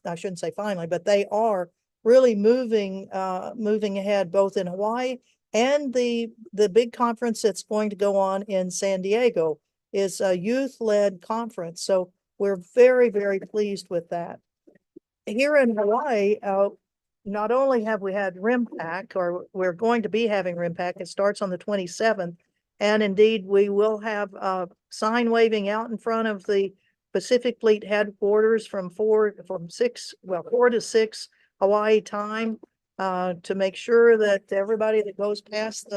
I shouldn't say finally, but they are really moving ahead both in Hawaii and the big conference that's going to go on in San Diego is a youth-led conference. So we're very, very pleased with that. Here in Hawaii, not only have we had RIMPAC, or we're going to be having RIMPAC, it starts on the 27th, and indeed we will have sign waving out in front of the Pacific Fleet headquarters from 4 to 6 Hawaii time to make sure that everybody that goes past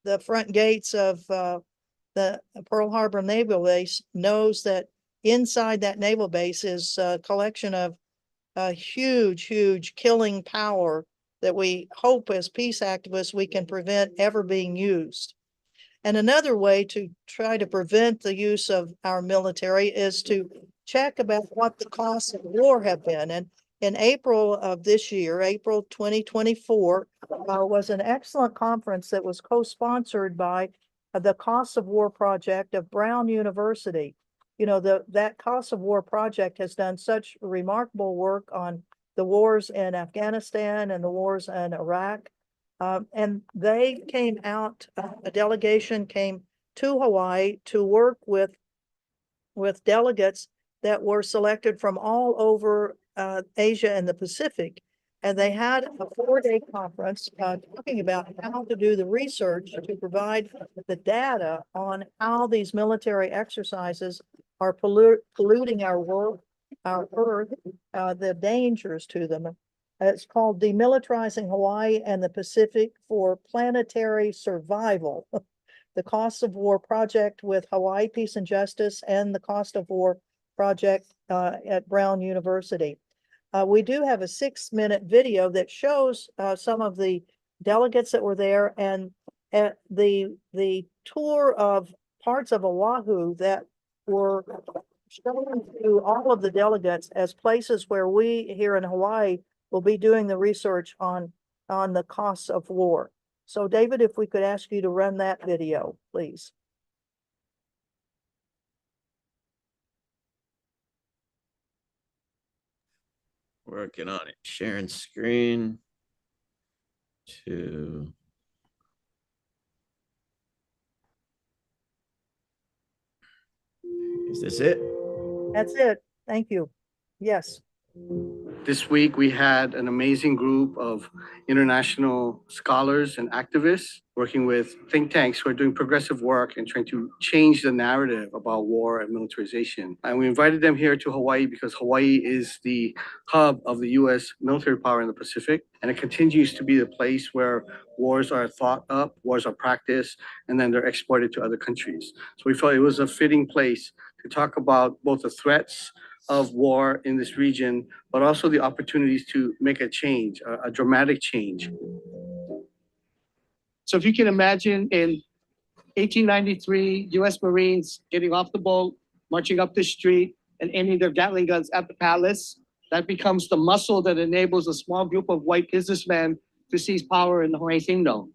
the front gates of the Pearl Harbor Naval Base knows that inside that naval base is a collection of huge, huge killing power that we hope as peace activists we can prevent ever being used. And another way to try to prevent the use of our military is to check about what the costs of war have been. And in April of this year, April 2024, was an excellent conference that was co-sponsored by the Costs of War Project of Brown University. You know, that Costs of War Project has done such remarkable work on the wars in Afghanistan and the wars in Iraq. And they came out, a delegation came to Hawaii to work with delegates that were selected from all over Asia and the Pacific. And they had a 4-day conference talking about how to do the research to provide the data on how these military exercises are polluting our world, our earth, the dangers to them. It's called Demilitarizing Hawaii and the Pacific for Planetary Survival. The Costs of War Project with Hawaii Peace and Justice and the Cost of War Project at Brown University. We do have a 6-minute video that shows some of the delegates that were there and the tour of parts of Oahu that were shown to all of the delegates as places where we here in Hawaii will be doing the research on the costs of war. So David, if we could ask you to run that video, please.
Working on it. Sharing screen to Is this it?
That's it. Thank you. Yes.
This week, we had an amazing group of international scholars and activists working with think tanks who are doing progressive work and trying to change the narrative about war and militarization. And we invited them here to Hawaii because Hawaii is the hub of the US military power in the Pacific. And it continues to be the place where wars are thought up, wars are practiced, and then they're exported to other countries. So we felt it was a fitting place to talk about both the threats of war in this region, but also the opportunities to make a change, a dramatic change.
So if you can imagine in 1893, US Marines getting off the boat, marching up the street and aiming their Gatling guns at the palace, that becomes the muscle that enables a small group of white businessmen to seize power in the Hawaii Kingdom.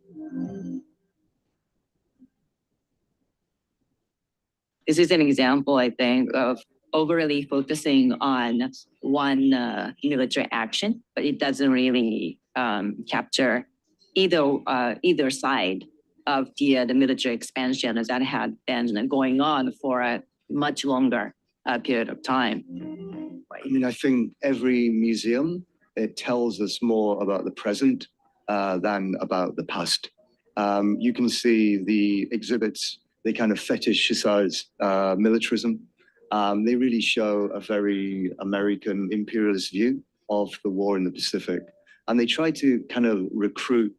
This is an example, I think, of overly focusing on one military action, but it doesn't really capture either side of the military expansion that had been going on for a much longer period of time.
I mean, I think every museum, it tells us more about the present than about the past. You can see the exhibits, they kind of fetishize militarism. They really show a very American imperialist view of the war in the Pacific. And they try to kind of recruit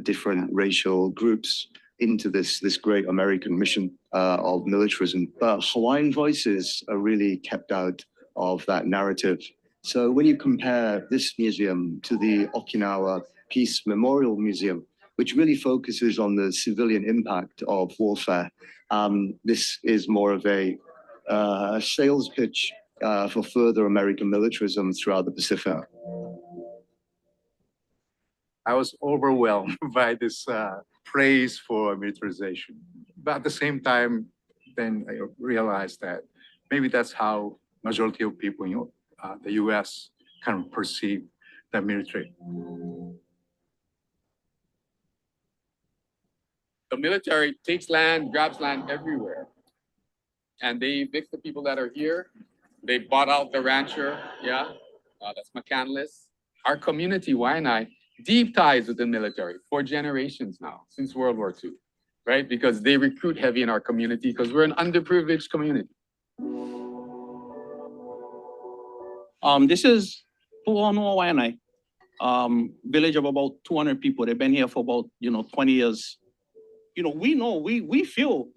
different racial groups into this great American mission of militarism. But Hawaiian voices are really kept out of that narrative. So when you compare this museum to the Okinawa Peace Memorial Museum, which really focuses on the civilian impact of warfare, this is more of a sales pitch for further American militarism throughout the Pacific.
I was overwhelmed by this praise for militarization. But at the same time, then I realized that maybe that's how majority of people in the US kind of perceive the military.
The military takes land, grabs land everywhere. And they evict the people that are here. They bought out the rancher, that's McCandless. Our community, Waianae, deep ties with the military for generations now, since World War II, right? Because they recruit heavy in our community because we're an underprivileged community.
This is Pu'uhonua Waianae, village of about 200 people. They've been here for about 20 years. We feel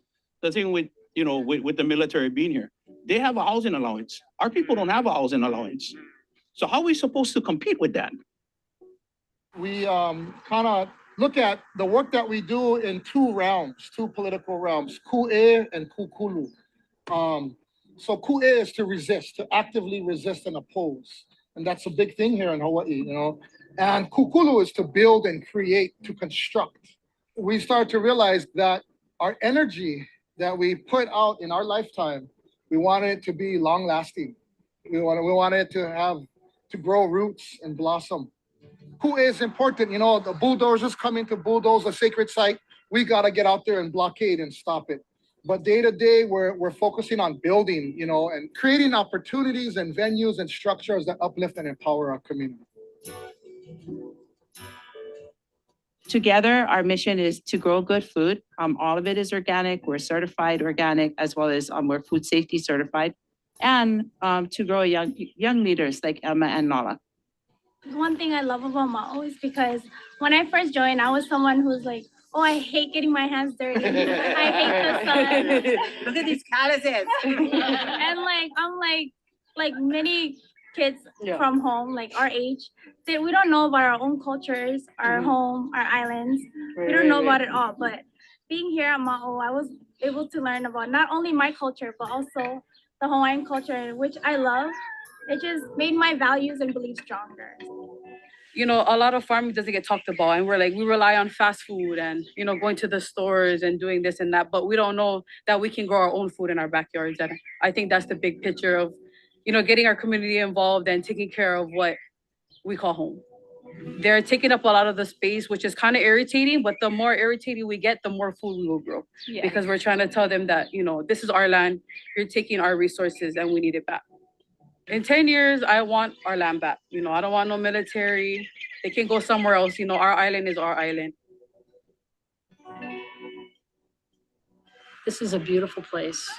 the thing with with the military being here. They have a housing allowance. Our people don't have a housing allowance. So how are we supposed to compete with that?
We kind of look at the work that we do in two political realms, ku'e and kukulu. So ku'e is to resist, to actively resist and oppose. And that's a big thing here in Hawaii, And kukulu is to build and create, to construct. We start to realize that our energy that we put out in our lifetime, we want it to be long lasting. We want it to grow roots and blossom. Who is important? The bulldozers coming to bulldoze a sacred site. We got to get out there and blockade and stop it. But day to day, we're focusing on building, and creating opportunities and venues and structures that uplift and empower our community.
Together, our mission is to grow good food. All of it is organic. We're certified organic, as well as we're food safety certified, and to grow young leaders like Emma and Nala.
One thing I love about Ma'o is because when I first joined, I was someone who's like, oh, I hate getting my hands dirty. I hate the sun.
Look at these calluses.
And I'm like many kids from home, like our age, that we don't know about our own cultures, our home, our islands. We don't know about it all. But being here at Ma'o, I was able to learn about not only my culture, but also the Hawaiian culture, which I love. It just made my values and beliefs stronger.
A lot of farming doesn't get talked about, and we rely on fast food and, going to the stores and doing this and that, but we don't know that we can grow our own food in our backyards. And I think that's the big picture of, getting our community involved and taking care of what we call home. they're taking up a lot of the space, which is kind of irritating, but the more irritating we get, the more food we will grow.
Yeah.
Because we're trying to tell them that, you know, this is our land, you're taking our resources and we need it back. In 10 years, I want our land back. You know, I don't want no military. They can go somewhere else. You know, our island is our island.
This is a beautiful place,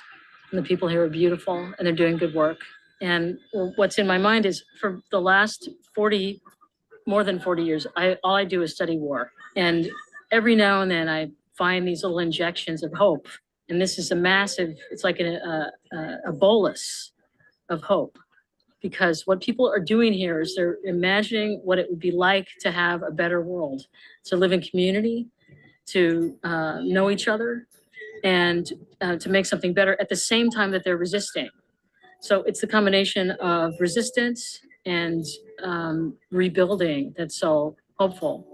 and the people here are beautiful, and they're doing good work. And what's in my mind is for the last more than 40 years, all I do is study war. And every now and then I find these little injections of hope. And this is a massive, it's like a bolus of hope. Because what people are doing here is they're imagining what it would be like to have a better world, to live in community, to know each other, and to make something better at the same time that they're resisting. So it's the combination of resistance and rebuilding that's so hopeful.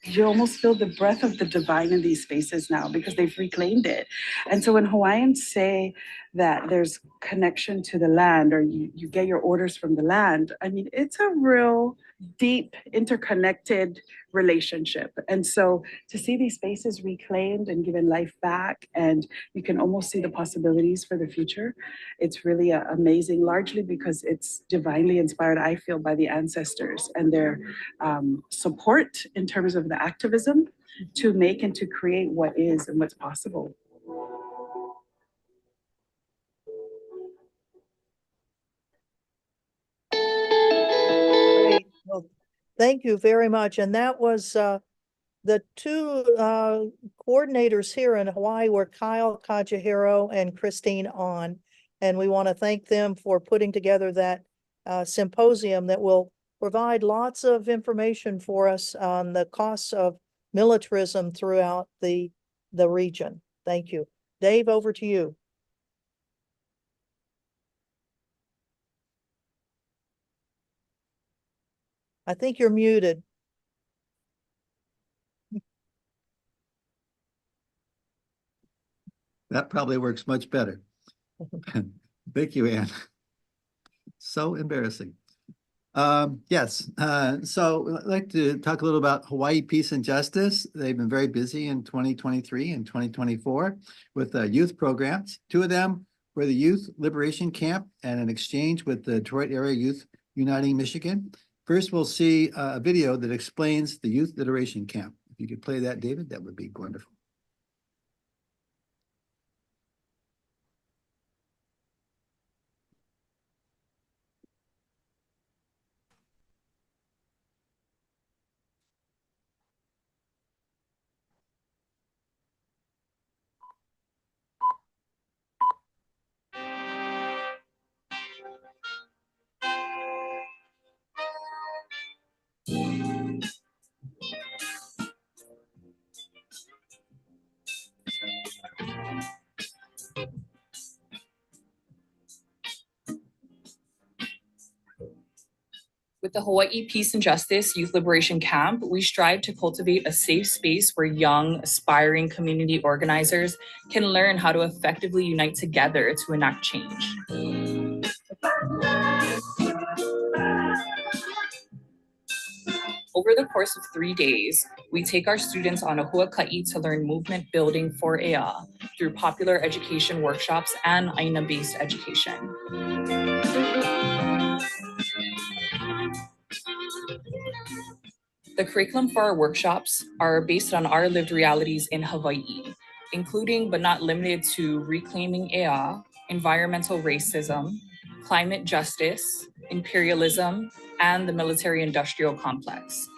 You almost feel the breath of the divine in these spaces now because they've reclaimed it. And so when Hawaiians say that there's connection to the land, or you get your orders from the land, I mean, it's a real deep, interconnected relationship. And so to see these spaces reclaimed and given life back, and you can almost see the possibilities for the future, it's really amazing, largely because it's divinely inspired, I feel, by the ancestors and their support in terms of the activism to make and to create what is and what's possible.
Great. Well, thank you very much. And that was the two coordinators here in Hawaii were Kyle Kajihiro and Christine On. And we want to thank them for putting together that symposium that will provide lots of information for us on the costs of militarism throughout the region. Thank you. Dave, over to you. I think you're muted.
That probably works much better. Thank you, Anne. So embarrassing. Yes, so I'd like to talk a little about Hawaii Peace and Justice. They've been very busy in 2023 and 2024 with youth programs. Two of them were the Youth Liberation Camp and an exchange with the Detroit Area Youth Uniting Michigan. First, we'll see a video that explains the Youth Liberation Camp. If you could play that, David, that would be wonderful.
With the Hawaii Peace and Justice Youth Liberation Camp, we strive to cultivate a safe space where young, aspiring community organizers can learn how to effectively unite together to enact change. Over the course of 3 days, we take our students on a huaka'i to learn movement building for Ea through popular education workshops and aina-based education. The curriculum for our workshops are based on our lived realities in Hawaii, including but not limited to reclaiming Ea, environmental racism, climate justice, imperialism, and the military-industrial complex.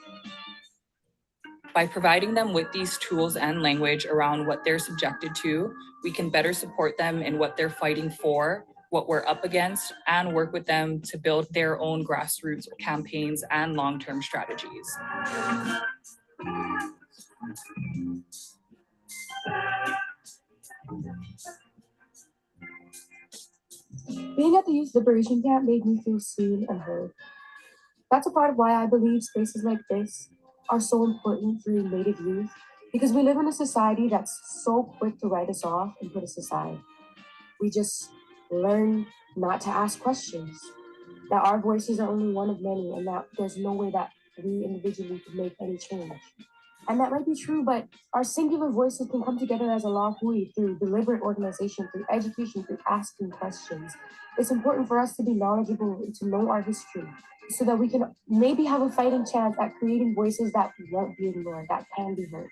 By providing them with these tools and language around what they're subjected to, we can better support them in what they're fighting for, what we're up against, and work with them to build their own grassroots campaigns and long-term strategies.
Being at the Youth Liberation Camp made me feel seen and heard. That's a part of why I believe spaces like this are so important for Native youth, because we live in a society that's so quick to write us off and put us aside. We just learn not to ask questions, that our voices are only one of many, and that there's no way that we individually could make any change. And that might be true, but our singular voices can come together as a lahui through deliberate organization, through education, through asking questions. It's important for us to be knowledgeable and to know our history so that we can maybe have a fighting chance at creating voices that won't be ignored, that can be heard.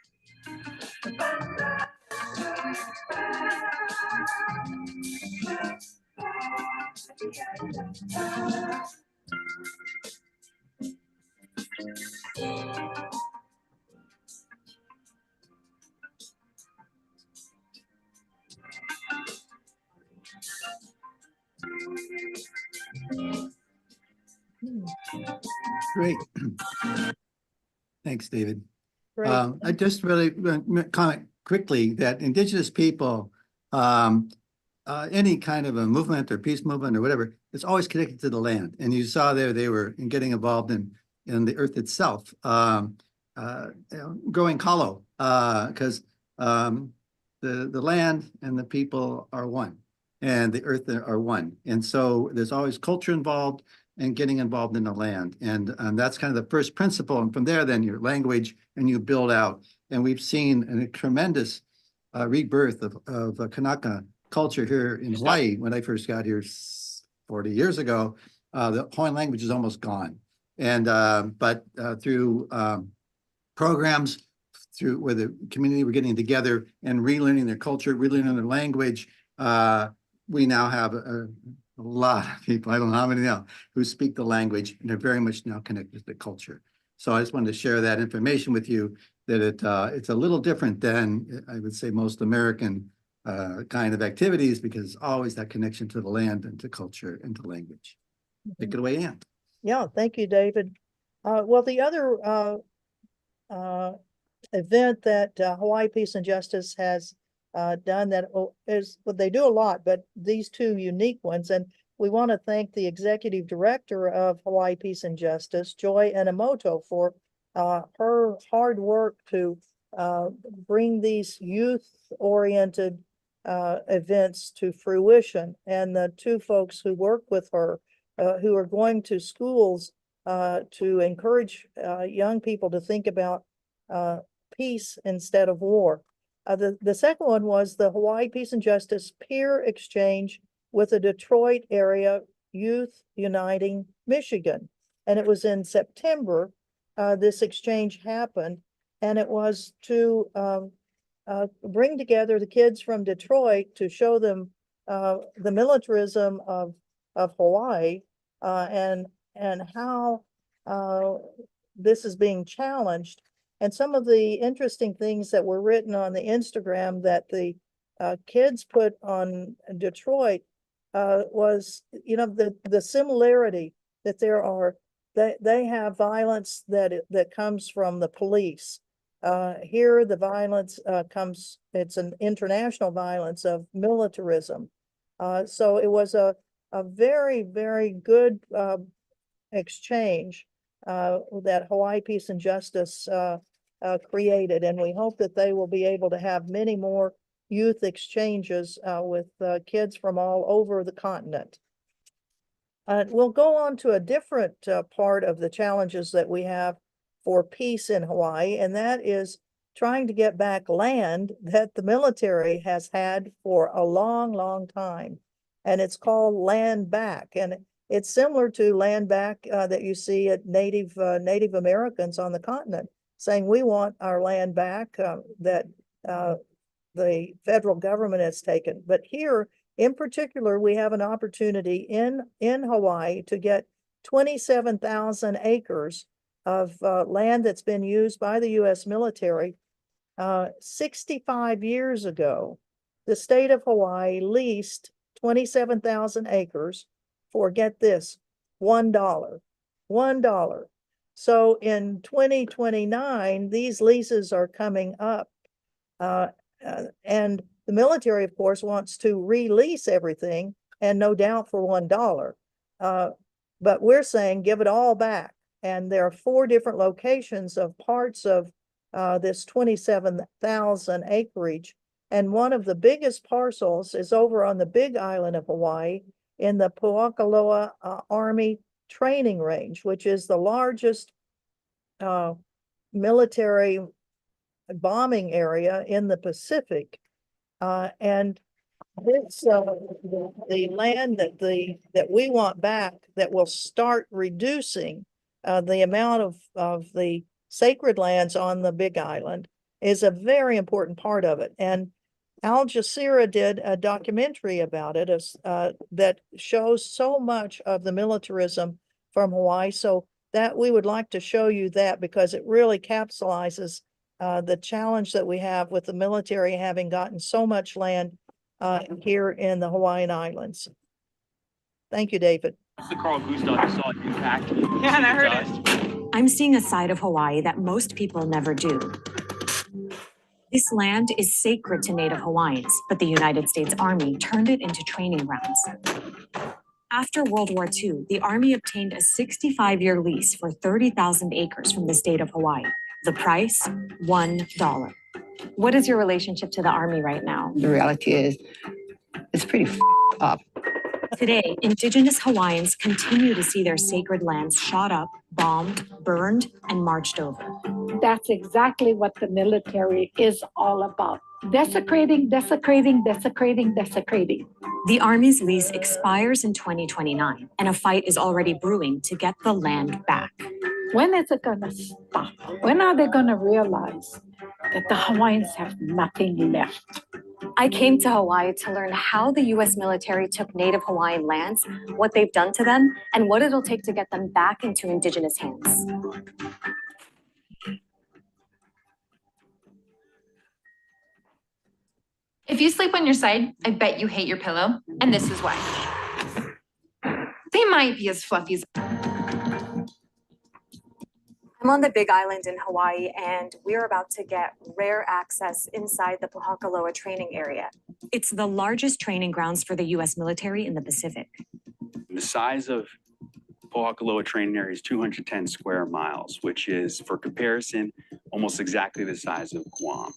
Great. Thanks, David.
Great.
I just really comment quickly that Indigenous people, any kind of a movement or peace movement or whatever, it's always connected to the land. And you saw there they were getting involved in the earth itself, growing kalo, because the land and the people are one, and the earth are one. And so there's always culture involved and getting involved in the land. And that's kind of the first principle. And from there, then your language, and you build out. And we've seen a tremendous rebirth of Kanaka culture here in Hawaii. When I first got here 40 years ago, the Hawaiian language is almost gone. And but through programs, through where the community were getting together and relearning their culture, relearning their language, we now have a lot of people, I don't know how many now, who speak the language and are very much now connected to the culture. So I just wanted to share that information with you, that it's a little different than, I would say, most American kind of activities, because always that connection to the land and to culture and to language. Take it away, Ann.
Yeah, thank you, David. Well, the other event that Hawaii Peace and Justice has done that is, well, they do a lot, but these two unique ones. And we want to thank the executive director of Hawaii Peace and Justice, Joy Enomoto, for her hard work to bring these youth-oriented events to fruition. And the two folks who work with her, who are going to schools to encourage young people to think about peace instead of war. The second one was the Hawaii Peace and Justice Peer Exchange with the Detroit Area Youth Uniting Michigan. And it was in September, this exchange happened, and it was to bring together the kids from Detroit to show them the militarism of Hawaii and how this is being challenged. And some of the interesting things that were written on the Instagram that the kids put on Detroit was, you know, the similarity that there are, they have violence that comes from the police. Here, the violence comes, it's an international violence of militarism. So it was a very, very good exchange that Hawaii Peace and Justice created, and we hope that they will be able to have many more youth exchanges with kids from all over the continent. We'll go on to a different part of the challenges that we have for peace in Hawaii, and that is trying to get back land that the military has had for a long, long time. And it's called Land Back. And it's similar to Land Back that you see at Native Americans on the continent, saying we want our land back that the federal government has taken. But here, in particular, we have an opportunity in Hawaii to get 27,000 acres of land that's been used by the U.S. military. 65 years ago, the state of Hawaii leased 27,000 acres for, get this, $1. $1. So in 2029, these leases are coming up. And the military, of course, wants to release everything, and no doubt for $1. But we're saying give it all back. And there are 4 different locations of parts of this 27,000 acreage. And one of the biggest parcels is over on the Big Island of Hawaii in the Puakaloa Army Training Range, which is the largest military bombing area in the Pacific. And it's the land that we want back that will start reducing the amount of the sacred lands on the Big Island is a very important part of it. And Al Jazeera did a documentary about it that shows so much of the militarism from Hawaii. So that we would like to show you that because it really capsulizes the challenge that we have with the military having gotten so much land here in the Hawaiian Islands. Thank you, David.
That's the Carl Gustav you saw impact.
Yeah, and I heard it. I'm seeing a side of Hawaii that most people never do. This land is sacred to Native Hawaiians, but the United States Army turned it into training grounds. After World War II, the Army obtained a 65-year lease for 30,000 acres from the state of Hawaii. The price, $1. What is your relationship to the Army right now?
The reality is, it's pretty up.
Today, Indigenous Hawaiians continue to see their sacred lands shot up, bombed, burned, and marched over.
That's exactly what the military is all about. Desecrating, desecrating, desecrating, desecrating.
The Army's lease expires in 2029, and a fight is already brewing to get the land back.
When is it gonna stop? When are they gonna realize that the Hawaiians have nothing left?
I came to Hawaii to learn how the U.S. military took Native Hawaiian lands, what they've done to them, and what it'll take to get them back into Indigenous hands.
If you sleep on your side, I bet you hate your pillow, and this is why. They might be as fluffy as...
I'm on the Big Island in Hawaii, and we're about to get rare access inside the Pohakaloa training area. It's the largest training grounds for the U.S. military in the Pacific.
The size of Pohakaloa training area is 210 square miles, which is, for comparison, almost exactly the size of Guam.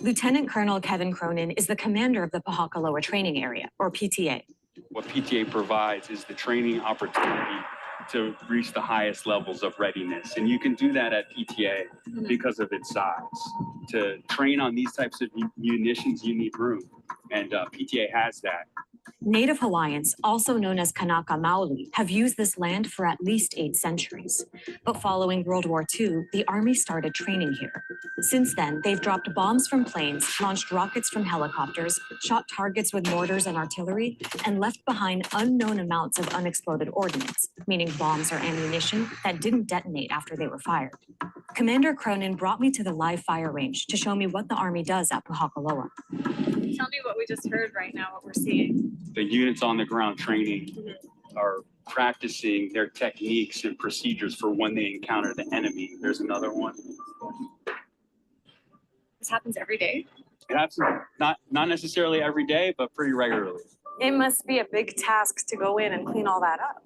Lieutenant Colonel Kevin Cronin is the commander of the Pohakaloa training area, or PTA.
What PTA provides is the training opportunity to reach the highest levels of readiness. And you can do that at PTA because of its size. To train on these types of munitions, you need room. And PTA has that.
Native Hawaiians, also known as Kanaka Maoli, have used this land for at least 8 centuries. But following World War II, the Army started training here. Since then, they've dropped bombs from planes, launched rockets from helicopters, shot targets with mortars and artillery, and left behind unknown amounts of unexploded ordnance, meaning bombs or ammunition that didn't detonate after they were fired. Commander Cronin brought me to the live fire range to show me what the Army does at Pohakaloa.
Tell me what we just heard right now, what we're seeing.
The units on the ground training are practicing their techniques and procedures for when they encounter the enemy. There's another one.
This happens every day?
It happens not necessarily every day, but pretty regularly.
It must be a big task to go in and clean all that up.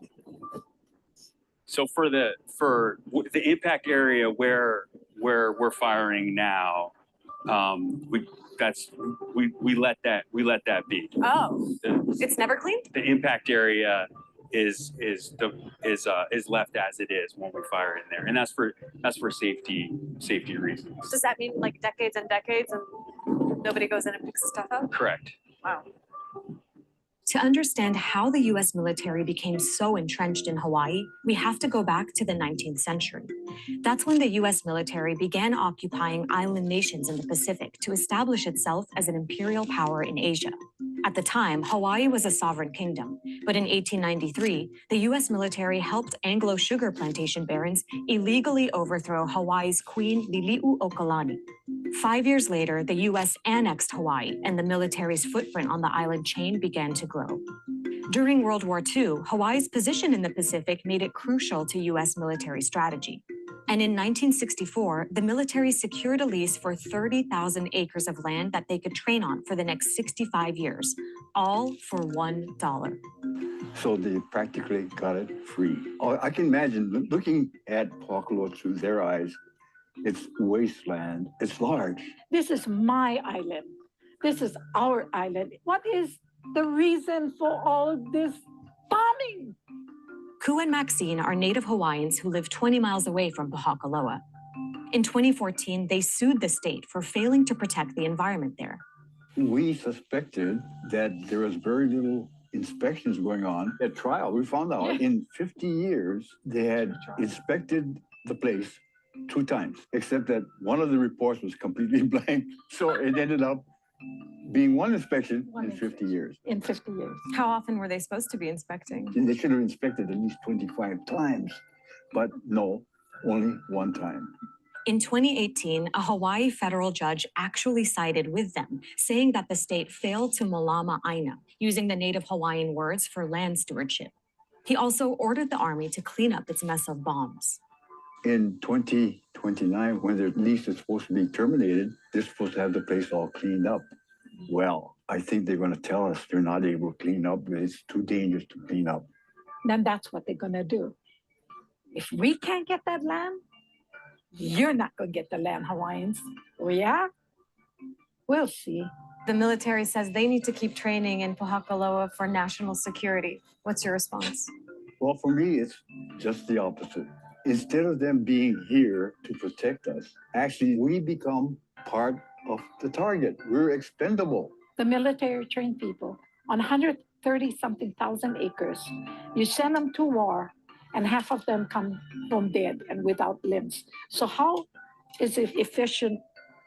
So for the impact area where we're firing now, we let that be.
Oh, it's never cleaned?
The impact area is left as it is when we fire in there, and that's for safety reasons.
Does that mean like decades and decades and nobody goes in and picks the stuff up?
Correct.
Wow. To understand how the U.S. military became so entrenched in Hawaii, we have to go back to the 19th century. That's when the U.S. military began occupying island nations in the Pacific to establish itself as an imperial power in Asia. At the time, Hawaii was a sovereign kingdom, but in 1893, the U.S. military helped Anglo sugar plantation barons illegally overthrow Hawaii's queen Liliuokalani. 5 years later, the U.S. annexed Hawaii, and the military's footprint on the island chain began to grow. During World War II, Hawaii's position in the Pacific made it crucial to U.S. military strategy. And in 1964, the military secured a lease for 30,000 acres of land that they could train on for the next 65 years, all for $1.
So they practically got it free. Oh, I can imagine looking at Pohakaloa through their eyes. It's wasteland. It's large.
This is my island. This is our island. What is the reason for all this bombing?
Ku and Maxine are Native Hawaiians who live 20 miles away from Pohakaloa. In 2014, they sued the state for failing to protect the environment there.
We suspected that there was very little inspections going on at trial. We found out in 50 years, they had inspected the place 2 times, except that one of the reports was completely blank. So it ended up being one inspection in 50 years.
In 50 years.
How often were they supposed to be inspecting?
They should have inspected at least 25 times, but no, only 1 time.
In 2018, a Hawaii federal judge actually sided with them, saying that the state failed to malama aina, using the Native Hawaiian words for land stewardship. He also ordered the army to clean up its mess of bombs.
In 2029, when their lease is supposed to be terminated, they're supposed to have the place all cleaned up. Well, I think they're going to tell us they're not able to clean up. It's too dangerous to clean up.
Then that's what they're gonna do. If we can't get that land, you're not gonna get the land, Hawaiians. Oh yeah? We'll see.
The military says they need to keep training in Pohakaloa for national security. What's your response?
Well, for me, it's just the opposite. Instead of them being here to protect us, actually, we become part of the target. We're expendable.
The military trained people on 130-something thousand acres. You send them to war, and half of them come home dead and without limbs. So how is it efficient?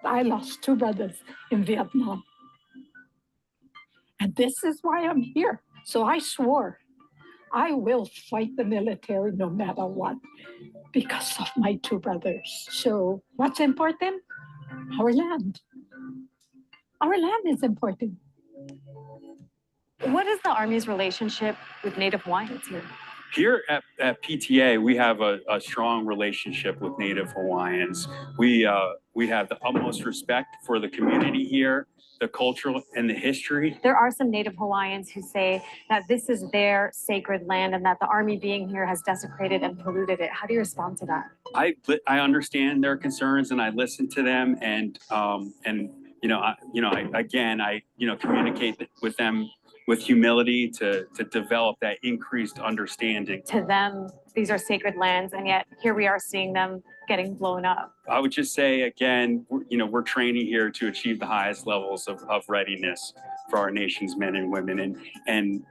I lost 2 brothers in Vietnam. And this is why I'm here. So I swore I will fight the military no matter what because of my 2 brothers. So what's important? Our land. Our land is important.
What is the Army's relationship with Native Hawaiians here?
Here at PTA, we have a strong relationship with Native Hawaiians. We have the utmost respect for the community here, the cultural and the history.
There are some Native Hawaiians who say that this is their sacred land and that the Army being here has desecrated and polluted it. How do you respond to that?
I understand their concerns and I listen to them and I communicate with them with humility to develop that increased understanding.
To them, these are sacred lands, and yet here we are seeing them getting blown up.
I would just say, again, we're training here to achieve the highest levels of readiness for our nation's men and women. And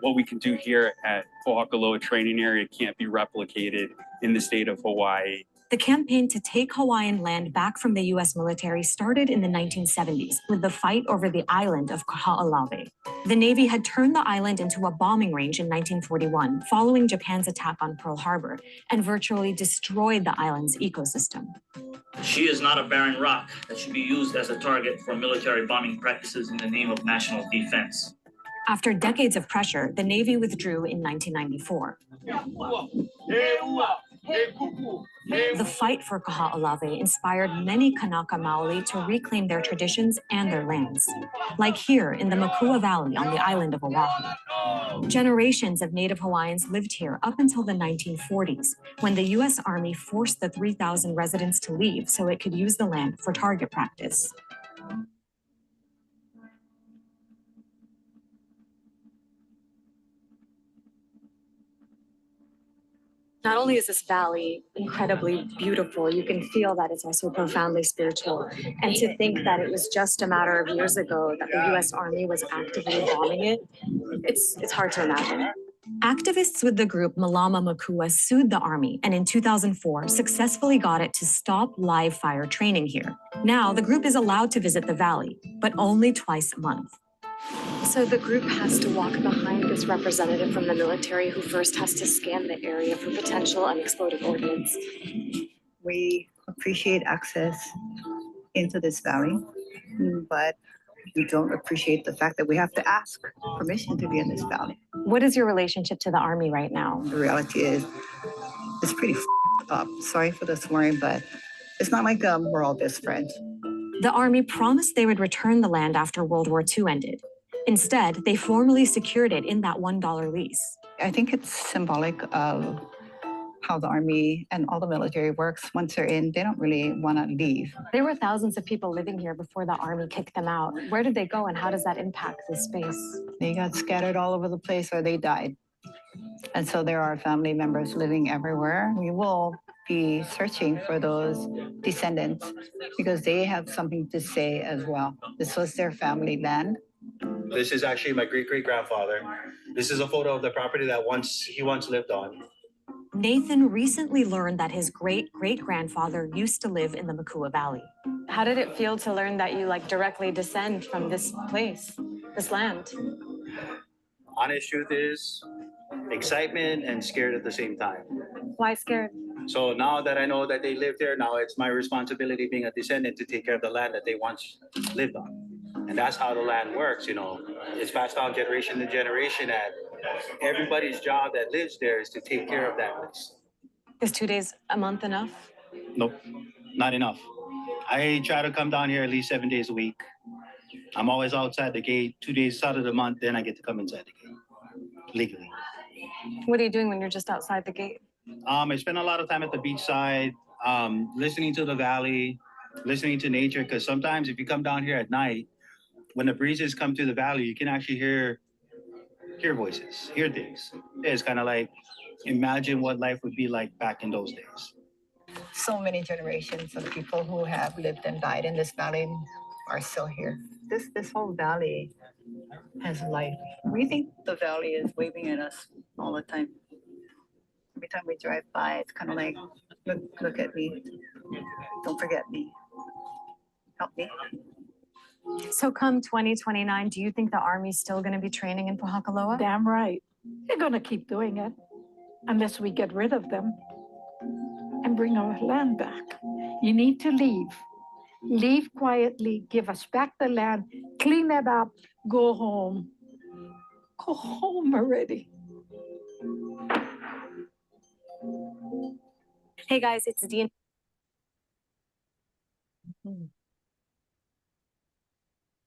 what we can do here at Pohakaloa Training Area can't be replicated in the state of Hawaii.
The campaign to take Hawaiian land back from the U.S. military started in the 1970s with the fight over the island of Kaho'olawe. The Navy had turned the island into a bombing range in 1941, following Japan's attack on Pearl Harbor, and virtually destroyed the island's ecosystem.
She is not a barren rock that should be used as a target for military bombing practices in the name of national defense.
After decades of pressure, the Navy withdrew in 1994. The fight for Kaho'olawe inspired many Kanaka Maoli to reclaim their traditions and their lands, like here in the Makua Valley on the island of Oahu. Generations of Native Hawaiians lived here up until the 1940s, when the U.S. Army forced the 3,000 residents to leave so it could use the land for target practice. Not only is this valley incredibly beautiful, you can feel that it's also profoundly spiritual. And to think that it was just a matter of years ago that the U.S. Army was actively bombing it, it's hard to imagine. Activists with the group Malama Makua sued the Army and in 2004 successfully got it to stop live fire training here. Now the group is allowed to visit the valley, but only twice a month. So the group has to walk behind this representative from the military who first has to scan the area for potential unexploded ordnance.
We appreciate access into this valley, but we don't appreciate the fact that we have to ask permission to be in this valley.
What is your relationship to the Army right now?
The reality is, it's pretty up. Sorry for the swearing, but it's not like we're all best friends.
The Army promised they would return the land after World War II ended. Instead, they formally secured it in that $1 lease.
I think it's symbolic of how the Army and all the military works. Once they're in, they don't really want to leave.
There were thousands of people living here before the Army kicked them out. Where did they go and how does that impact this space?
They got scattered all over the place or they died. And so there are family members living everywhere. We will be searching for those descendants because they have something to say as well. This was their family land.
This is actually my great-great-grandfather. This is a photo of the property that he once lived on.
Nathan recently learned that his great-great-grandfather used to live in the Makua Valley. How did it feel to learn that you directly descend from this place, this land?
Honest truth is excitement and scared at the same time.
Why scared?
So now that I know that they live there, now it's my responsibility being a descendant to take care of the land that they once lived on. And that's how the land works, It's passed down generation to generation, and everybody's job that lives there is to take care of that place.
Is 2 days a month enough?
Nope, not enough. I try to come down here at least 7 days a week. I'm always outside the gate 2 days out of the month, then I get to come inside the gate legally.
What are you doing when you're just outside the gate?
I spend a lot of time at the beach side, listening to the valley, listening to nature, because sometimes if you come down here at night, when the breezes come to the valley, you can actually hear voices, hear things. It's kind of like, imagine what life would be like back in those days.
So many generations of people who have lived and died in this valley are still here. This whole valley has life. We think the valley is waving at us all the time. Every time we drive by, it's kind of like, look at me. Don't forget me. Help me.
So come 2029, do you think the Army's still going to be training in Pohakaloa?
Damn right. They're gonna keep doing it unless we get rid of them and bring our land back. You need to leave. Leave quietly, give us back the land, clean it up, go home. Go home already.
Hey guys, it's Dean.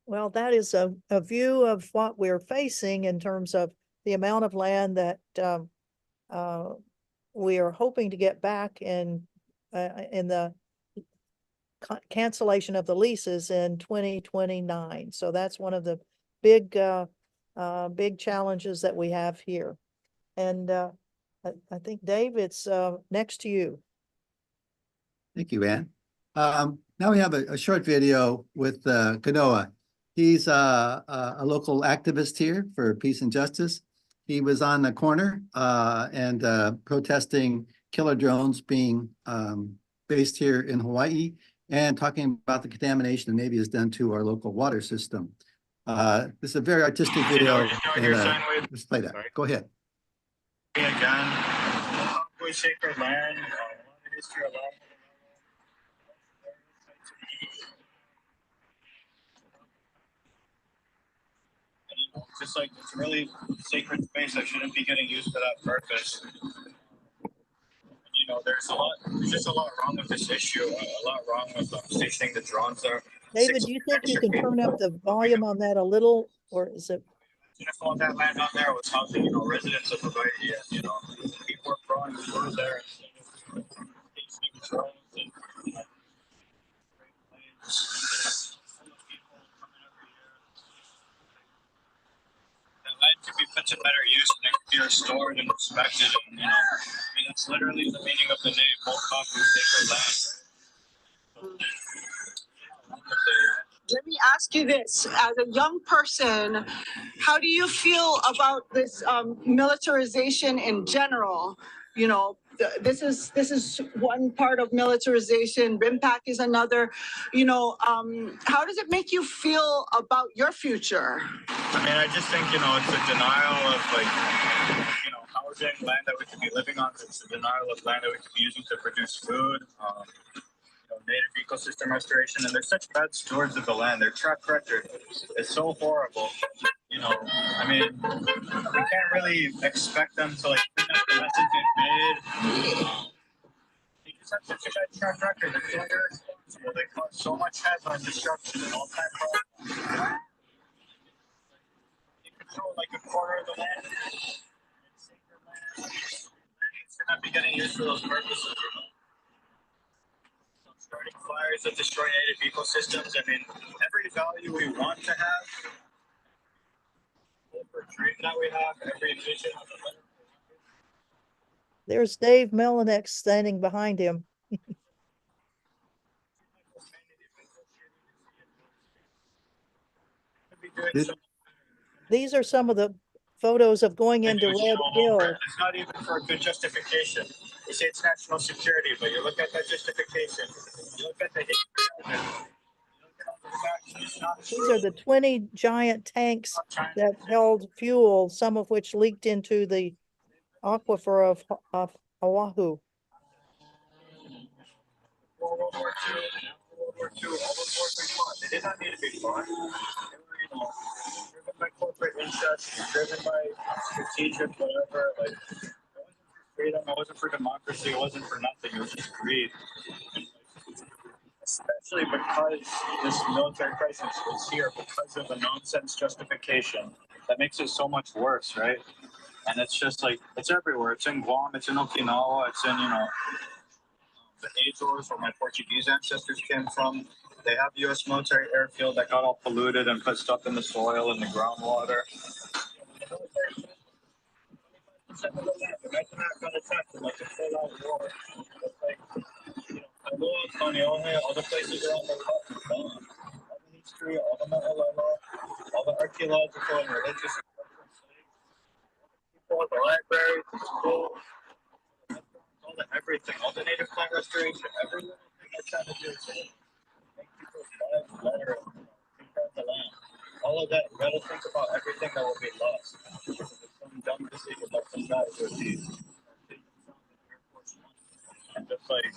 Well, that is a view of what we're facing in terms of the amount of land that we are hoping to get back in the cancellation of the leases in 2029. So that's one of the big challenges that we have here. And I think, Dave, it's next to you.
Thank you, Ann. Now we have a short video with Kanoa. He's a local activist here for peace and justice. He was on the corner and protesting killer drones being based here in Hawaii and talking about the contamination the Navy has done to our local water system. This is a very artistic video. Let's play that. Go ahead.
Again, sacred land, a lot of history, a lot of just like it's a really sacred space that shouldn't be getting used for that purpose. There's just a lot wrong with this issue. A lot wrong with stationing the drones there.
David, do you think you can turn up the volume on that a little, or is it?
If all that land out there was housing, residents of Hawaii, and people were growing food there. Land could be put to better use and it could be restored and respected. And, that's literally the meaning of the name, Mokaku, sacred land.
Let me ask you this, as a young person, how do you feel about this militarization in general? This is one part of militarization. RIMPAC is another. How does it make you feel about your future?
I just think, it's a denial of housing, land that we could be living on. It's a denial of land that we could be using to produce food. Native ecosystem restoration, and they're such bad stewards of the land. Their track record is so horrible. We can't really expect them to clean up the messes they've made. They just have such a bad track record. They're so irresponsible. They cause so much headline destruction and all kinds of problems. They control a quarter of the land. It's sacred land. It should not be getting used for those purposes. Starting fires that destroy native ecosystems. Every value we want to have, every dream that we have, every vision of the
There's Dave Melinek standing behind him. These are some of the photos of going into Red Hill.
It's not even for a good justification. You say it's national security, but you look at that justification. You look at the history.
These are the 20 giant tanks that held fuel, some of which leaked into the aquifer of Oahu.
World War II, World War II, all those wars we fought, they did not need to be fought. They were, driven by corporate interests, driven by strategic whatever. Like, it wasn't for freedom, it wasn't for democracy, it wasn't for nothing. It was just greed. Especially because this military crisis is here because of a nonsense justification that makes it so much worse, right? And it's just like it's everywhere. It's in Guam, it's in Okinawa, it's in the Azores where my Portuguese ancestors came from. They have the U.S. military airfield that got all polluted and put stuff in the soil and the groundwater. Imagine that kind of attack in like a full-out war. It's like, Kailua, Kaneohe, all the places around the world are gone. All the history, all the mo'olelo, all the archaeological and religious people, the libraries, the schools, all the everything, all the native plant restoration, every little thing they're trying to do to make people's lives better and protect the land. All of that, you gotta think about everything that will be lost. Some dumb decision that some guys would be and just like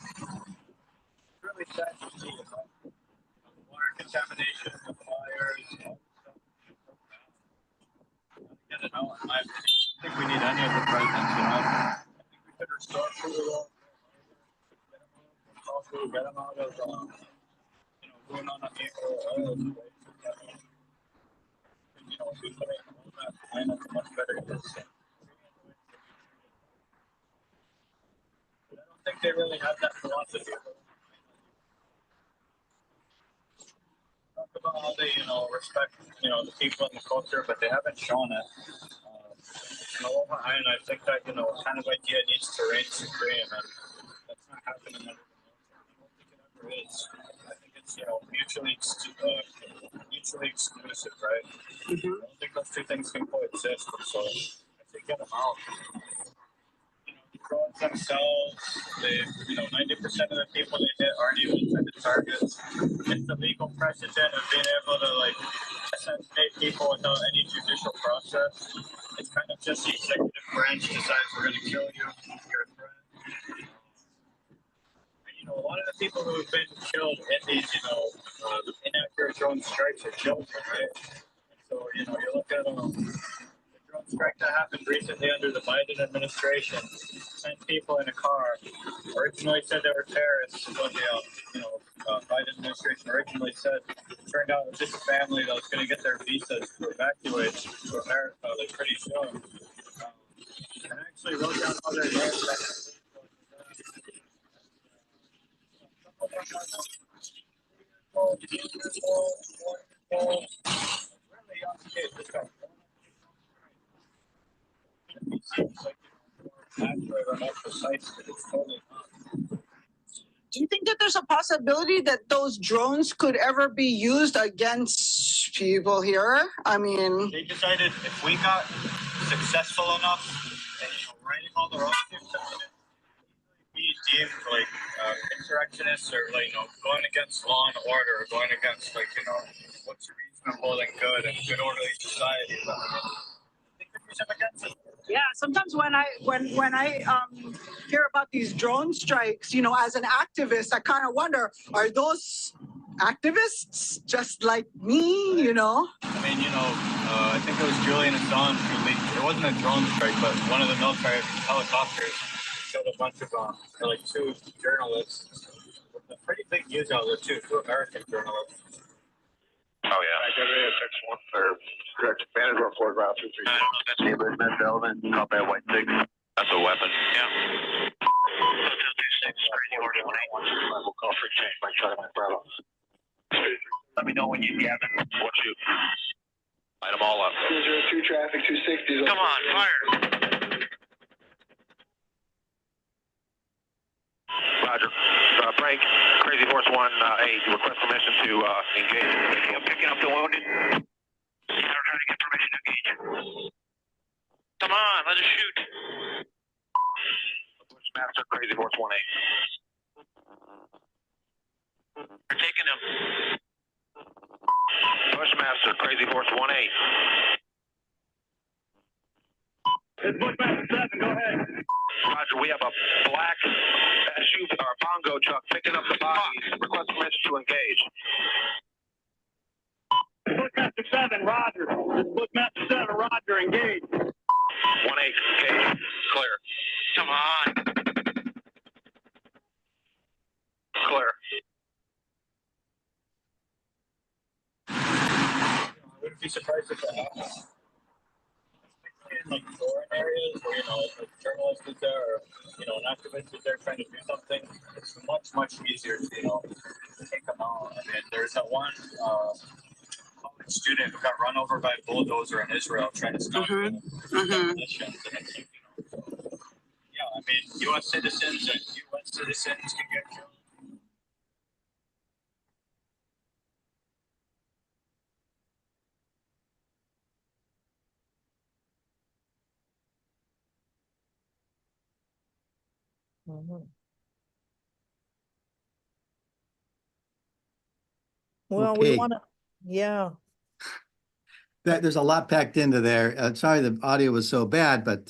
really sad to see about water contamination, the fires, all this stuff. Get it out. I don't think we need any of the presidents, I think we could restore food, get them out of going on a oil. We put it all that planet much better. I don't think they really have that philosophy. Talk about how they, respect, the people and the culture, but they haven't shown it. And I think that, kind of idea needs to reign supreme, and that's not happening. I don't think it ever is. I think it's, mutually exclusive, right? I don't think those two things can coexist, and so I say get them out. The drones themselves, they, 90% of the people they hit aren't even intended targets. It's the legal precedent of being able to, assassinate people without any judicial process. It's kind of just the executive branch decides we're going to kill you, you're a threat. A lot of the people who have been killed in these, inaccurate drone strikes are children, right? So, you look at the drone strike that happened recently under the Biden administration. 10 people in a car. Originally said they were terrorists. What the Biden administration originally said. It turned out it was just a family that was going to get their visas to evacuate to America pretty soon. And I actually wrote down all their names.
Do you think that there's a possibility that those drones could ever be used against people here? I mean,
they decided if we got successful enough and writing all the wrong things, be deemed insurrectionists or going against law and order or going against what's reasonable and good and good orderly society.
yeah, sometimes when I hear about these drone strikes, as an activist, I kind of wonder, are those activists just like me,
I mean, I think it was Julian Assange who leaked, it wasn't a drone strike, but one of the military helicopters killed a bunch of, two journalists, a pretty big news outlet too, two American journalists.
Oh yeah. I got it at 6-1 or correct. Manager report route 236. Neighborhood med development. Copy at White 6. That's a weapon. Yeah. Hotel 26, Grady Order 181. We'll call for change by Charlie Mike Bravo. Let me know when you get it. What you? Light them all up. 202 traffic 260. Come on, fire. Roger. Break. Crazy Horse 1-8. Request permission to engage. Picking up the wounded. Yeah, we're trying to get permission to engage. Come on, let us shoot. Bushmaster, Crazy Horse 1-8. We're taking him. Bushmaster, Crazy Horse 1-8. It's Bushmaster 7, go ahead. Roger, we have a black SUV or bongo truck picking up the bodies. Request permission to engage. Bushmaster 7, Roger. Bushmaster 7, Roger, engage. 1-8, engage. Clear. Come on. Clear.
I wouldn't be surprised if that happens. In like foreign areas where like journalists is there or an activist is there trying to do something, it's much easier to take them out. I mean, there's that one college student who got run over by a bulldozer in Israel trying to stop demolitions, and I think I mean U.S. citizens and U.S. citizens can get killed.
Well, we
Okay.
want to, yeah.
There's a lot packed into there. Sorry, the audio was so bad, but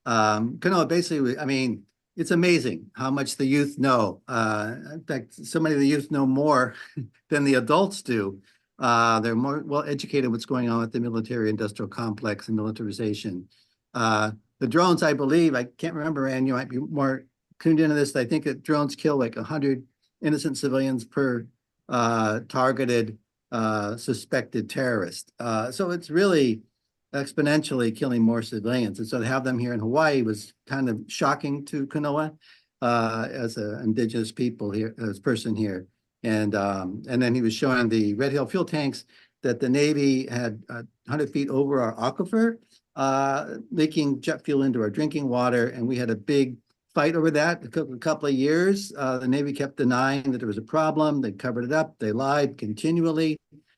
Kanoa, basically, I mean, it's amazing how much the youth know. In fact, so many of the youth know more than the adults do. They're more well educated what's going on with the military industrial complex and militarization. The drones, I believe, I can't remember, and you might be more tuned into this. I think that drones kill like 100 innocent civilians per targeted suspected terrorist. So it's really exponentially killing more civilians. And so to have them here in Hawaii was kind of shocking to Kanoa as an indigenous people here, as person here. And then he was showing the Red Hill fuel tanks that the Navy had 100 feet over our aquifer, leaking jet fuel into our drinking water. And we had a big fight over that. It took a couple of years. The Navy kept denying that there was a problem. They covered it up. They lied continually.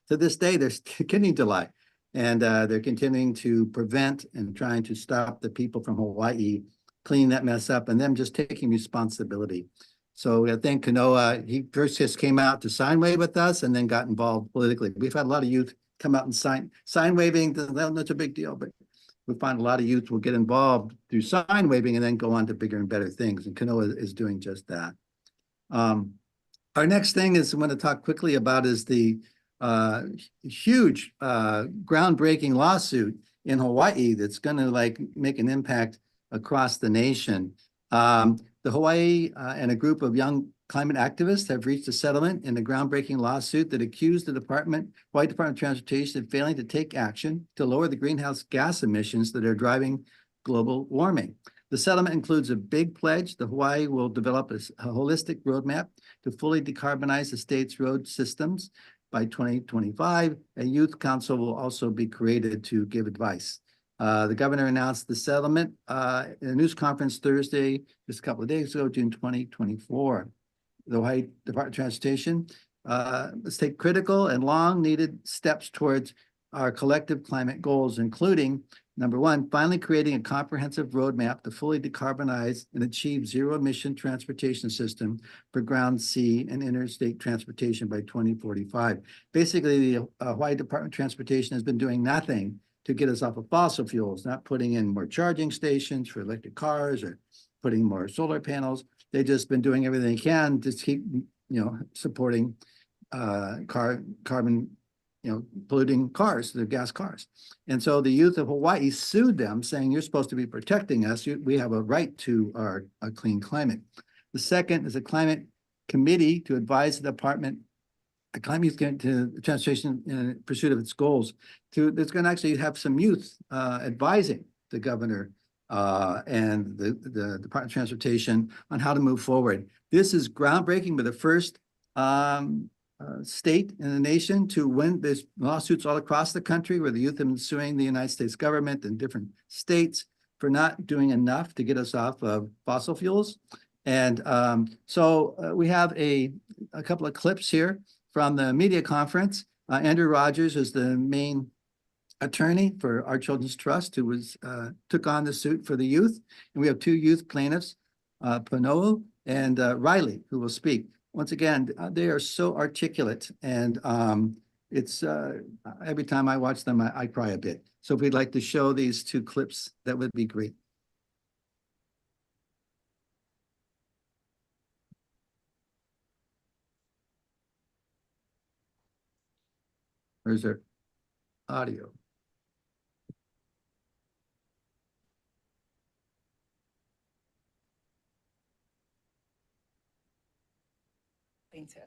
To this day, they're continuing to lie. And they're continuing to prevent and trying to stop the people from Hawaii cleaning that mess up and them just taking responsibility. So I think Kanoa, he first just came out to sign wave with us and then got involved politically. We've had a lot of youth come out and sign waving. That's a big deal, but we find a lot of youth will get involved through sign waving and then go on to bigger and better things. And Kanoa is doing just that. Our next thing is I want to talk quickly about is the huge groundbreaking lawsuit in Hawaii that's going to like make an impact across the nation. The Hawaii and a group of young climate activists have reached a settlement in a groundbreaking lawsuit that accused the Hawaii Department of Transportation of failing to take action to lower the greenhouse gas emissions that are driving global warming. The settlement includes a big pledge that Hawaii will develop a holistic roadmap to fully decarbonize the state's road systems by 2025. A youth council will also be created to give advice. The governor announced the settlement in a news conference Thursday, just a couple of days ago, June 2024. The Hawaii Department of Transportation, let's take critical and long needed steps towards our collective climate goals, including number one, finally creating a comprehensive roadmap to fully decarbonize and achieve zero emission transportation system for ground, sea, and interstate transportation by 2045. Basically, the Hawaii Department of Transportation has been doing nothing to get us off of fossil fuels, not putting in more charging stations for electric cars or putting more solar panels. They've just been doing everything they can to keep, supporting carbon, polluting cars, the gas cars. And so the youth of Hawaii sued them saying, you're supposed to be protecting us. We have a right to a clean climate. The second is a climate committee to advise the department, the climate to transportation in pursuit of its goals. There's going to actually have some youth advising the governor and the Department of Transportation on how to move forward. This is groundbreaking, but the first state in the nation to win. There's lawsuits all across the country where the youth have been suing the United States government and different states for not doing enough to get us off of fossil fuels. And we have a couple of clips here from the media conference. Andrew Rogers is the main attorney for Our Children's Trust, who took on the suit for the youth. And we have two youth plaintiffs, Panoa and Riley, who will speak. Once again, they are so articulate, and it's every time I watch them, I cry a bit. So if we'd like to show these two clips, that would be great. Where's their audio?
Plaintiffs.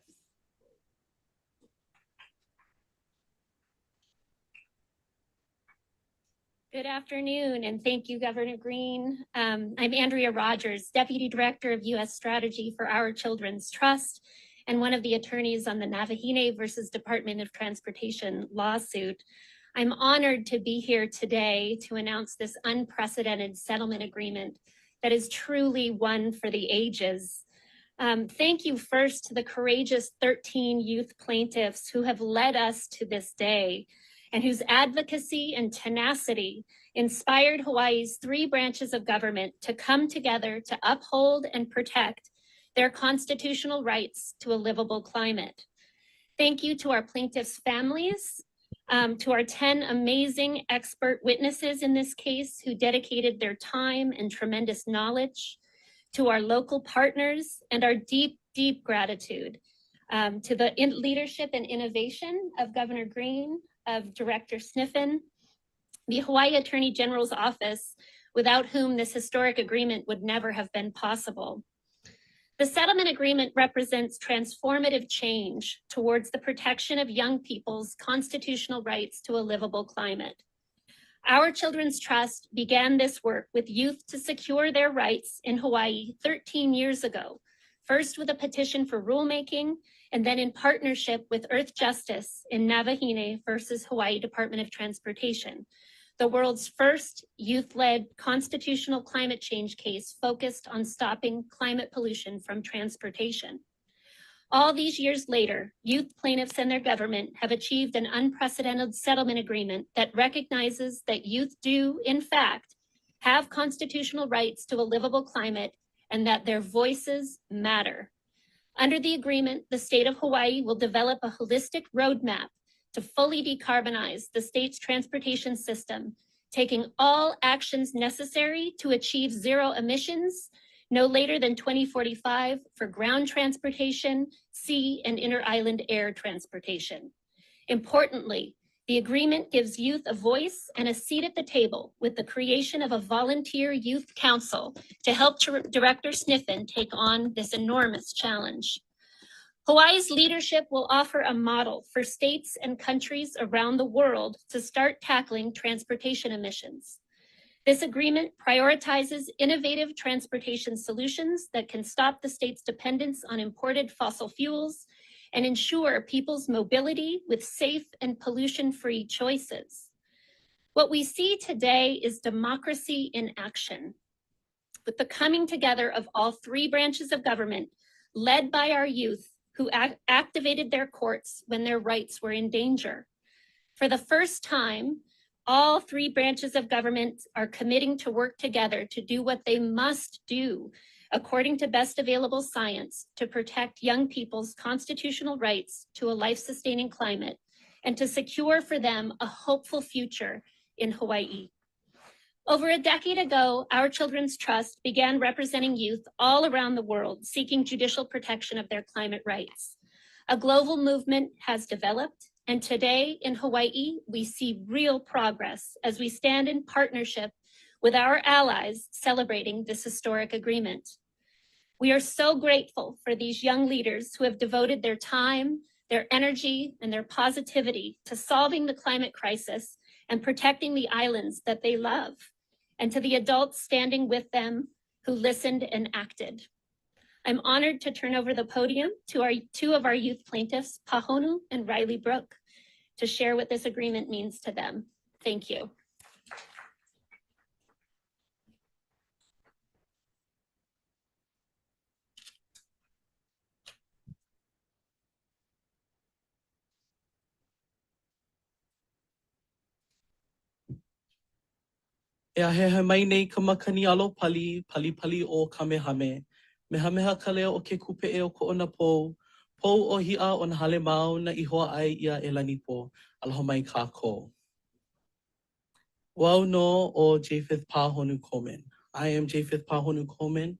Good afternoon, and thank you, Governor Green. I'm Andrea Rogers, Deputy Director of U.S. Strategy for Our Children's Trust, and one of the attorneys on the Navajine versus Department of Transportation lawsuit. I'm honored to be here today to announce this unprecedented settlement agreement that is truly one for the ages. Thank you first to the courageous 13 youth plaintiffs who have led us to this day, and whose advocacy and tenacity inspired Hawaii's 3 branches of government to come together to uphold and protect their constitutional rights to a livable climate. Thank you to our plaintiffs' families, to our 10 amazing expert witnesses in this case who dedicated their time and tremendous knowledge, to our local partners, and our deep, deep gratitude to the leadership and innovation of Governor Green, of Director Sniffen, the Hawaii Attorney General's office, without whom this historic agreement would never have been possible. The settlement agreement represents transformative change towards the protection of young people's constitutional rights to a livable climate. Our Children's Trust began this work with youth to secure their rights in Hawaii 13 years ago, first with a petition for rulemaking, and then in partnership with Earth Justice in Navajine versus Hawaii Department of Transportation, the world's first youth-led constitutional climate change case focused on stopping climate pollution from transportation. All these years later, youth plaintiffs and their government have achieved an unprecedented settlement agreement that recognizes that youth do, in fact, have constitutional rights to a livable climate and that their voices matter. Under the agreement, the state of Hawaii will develop a holistic roadmap to fully decarbonize the state's transportation system, taking all actions necessary to achieve zero emissions no later than 2045 for ground transportation, sea and inter-island air transportation. Importantly, the agreement gives youth a voice and a seat at the table with the creation of a volunteer youth council to help Director Sniffen take on this enormous challenge. Hawaii's leadership will offer a model for states and countries around the world to start tackling transportation emissions. This agreement prioritizes innovative transportation solutions that can stop the state's dependence on imported fossil fuels and ensure people's mobility with safe and pollution-free choices. What we see today is democracy in action, with the coming together of all 3 branches of government, led by our youth who activated their courts when their rights were in danger. For the first time, all 3 branches of government are committing to work together to do what they must do according to best available science to protect young people's constitutional rights to a life-sustaining climate and to secure for them a hopeful future in Hawaii. Over a decade ago, Our Children's Trust began representing youth all around the world seeking judicial protection of their climate rights. A global movement has developed, and today in Hawaii, we see real progress as we stand in partnership with our allies celebrating this historic agreement. We are so grateful for these young leaders who have devoted their time, their energy, and their positivity to solving the climate crisis and protecting the islands that they love, and to the adults standing with them who listened and acted. I'm honored to turn over the podium to our 2 of our youth plaintiffs, Pahonu and Riley Brooke, to share what this agreement means to them. Thank you.
E a he mai nei ka makani alo pali o kamehame. Mehameha ka leo o ke kupe e o ko ona po. Po o hia o na hale mau na ihoa ai ia e lanipo. Aloha mai kako. Wau no o Japheth Pahonu Coleman. I am Japheth Pahonu Coleman,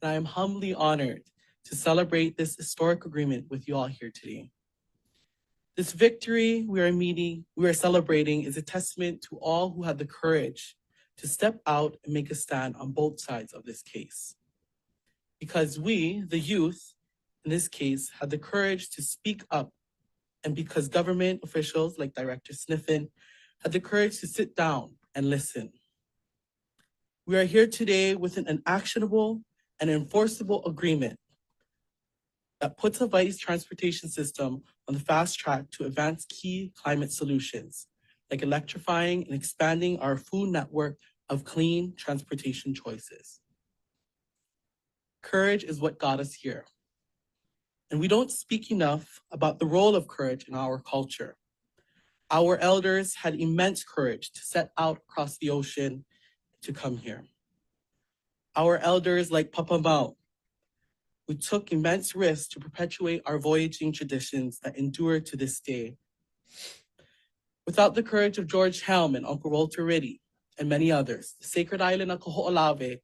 and I am humbly honored to celebrate this historic agreement with you all here today. This victory we are celebrating is a testament to all who had the courage to step out and make a stand on both sides of this case. Because we, the youth, in this case, had the courage to speak up, and because government officials like Director Sniffen had the courage to sit down and listen. We are here today with an actionable and enforceable agreement that puts Hawaii's transportation system on the fast track to advance key climate solutions, like electrifying and expanding our full network of clean transportation choices. Courage is what got us here. And we don't speak enough about the role of courage in our culture. Our elders had immense courage to set out across the ocean to come here. Our elders like Papa Mau, who took immense risks to perpetuate our voyaging traditions that endure to this day. Without the courage of George Helm and Uncle Walter Riddy and many others, the sacred island of Kaho'olawe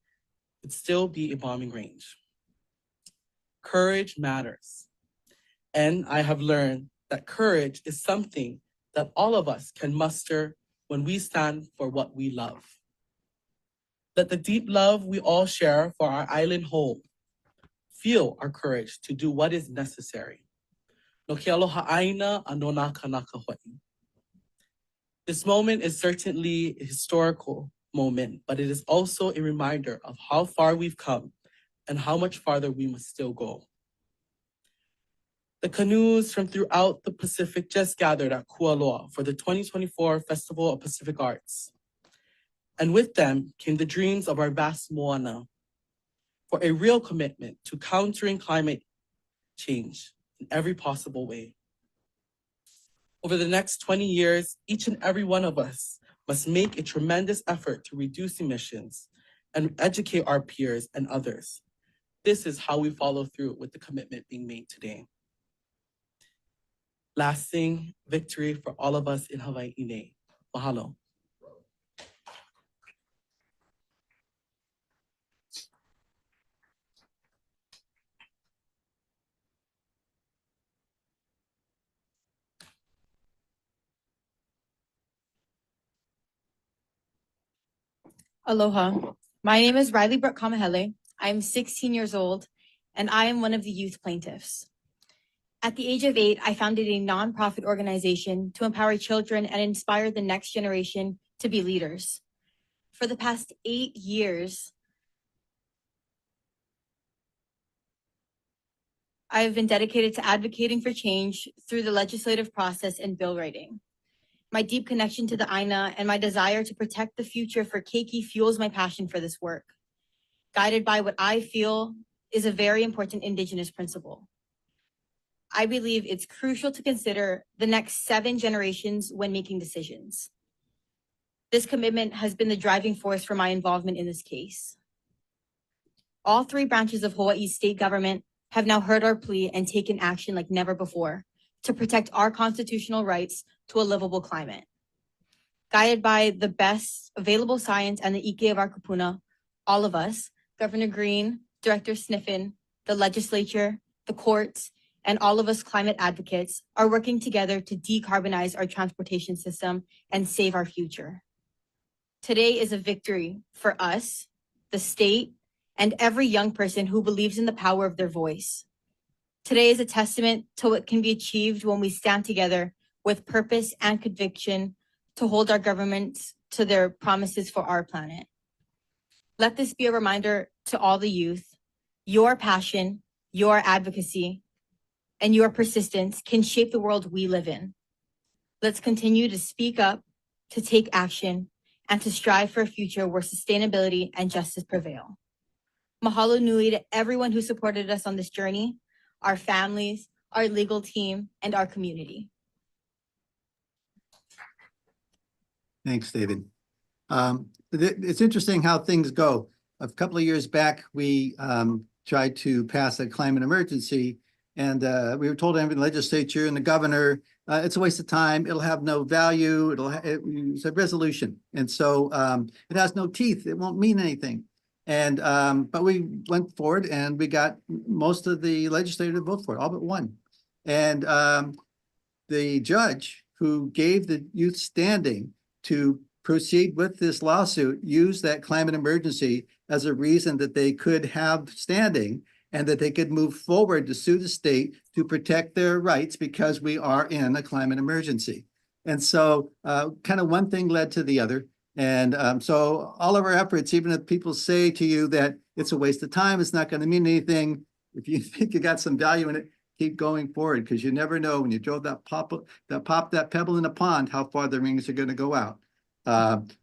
would still be a bombing range. Courage matters. And I have learned that courage is something that all of us can muster when we stand for what we love. Let the deep love we all share for our island home fuel our courage to do what is necessary. No ke aloha aina a no nā kanaka Hawaii. This moment is certainly a historical moment, but it is also a reminder of how far we've come and how much farther we must still go. The canoes from throughout the Pacific just gathered at Kualoa for the 2024 Festival of Pacific Arts. And with them came the dreams of our vast moana for a real commitment to countering climate change in every possible way. Over the next 20 years, each and every one of us must make a tremendous effort to reduce emissions and educate our peers and others. This is how we follow through with the commitment being made today. Lasting victory for all of us in Hawaii. Mahalo.
Aloha. My name is Riley Brooke Kamahele. I'm 16 years old, and I am one of the youth plaintiffs. At the age of 8, I founded a nonprofit organization to empower children and inspire the next generation to be leaders. For the past 8 years, I have been dedicated to advocating for change through the legislative process and bill writing. My deep connection to the Aina and my desire to protect the future for Keiki fuels my passion for this work, guided by what I feel is a very important Indigenous principle. I believe it's crucial to consider the next 7 generations when making decisions. This commitment has been the driving force for my involvement in this case. All 3 branches of Hawaii's state government have now heard our plea and taken action like never before to protect our constitutional rights to a livable climate. Guided by the best available science and the ike of our kupuna, all of us, Governor Green, Director Sniffen, the legislature, the courts, and all of us climate advocates are working together to decarbonize our transportation system and save our future. Today is a victory for us, the state, and every young person who believes in the power of their voice. Today is a testament to what can be achieved when we stand together with purpose and conviction to hold our governments to their promises for our planet. Let this be a reminder to all the youth, your passion, your advocacy, and your persistence can shape the world we live in. Let's continue to speak up, to take action, and to strive for a future where sustainability and justice prevail. Mahalo nui to everyone who supported us on this journey, our families, our legal team, and our community.
Thanks, David. it's interesting how things go. A couple of years back, we tried to pass a climate emergency, and we were told in the legislature and the governor, it's a waste of time. It'll have no value. It's a resolution, and so it has no teeth. It won't mean anything. And but we went forward, and we got most of the legislators to vote for it, all but one. And the judge who gave the youth standing to proceed with this lawsuit used that climate emergency as a reason that they could have standing and that they could move forward to sue the state to protect their rights because we are in a climate emergency. And so kind of one thing led to the other. And so all of our efforts, even if people say to you that it's a waste of time, it's not going to mean anything, if you think you got some value in it, keep going forward, because you never know when you throw that pebble in a pond, how far the rings are going to go out.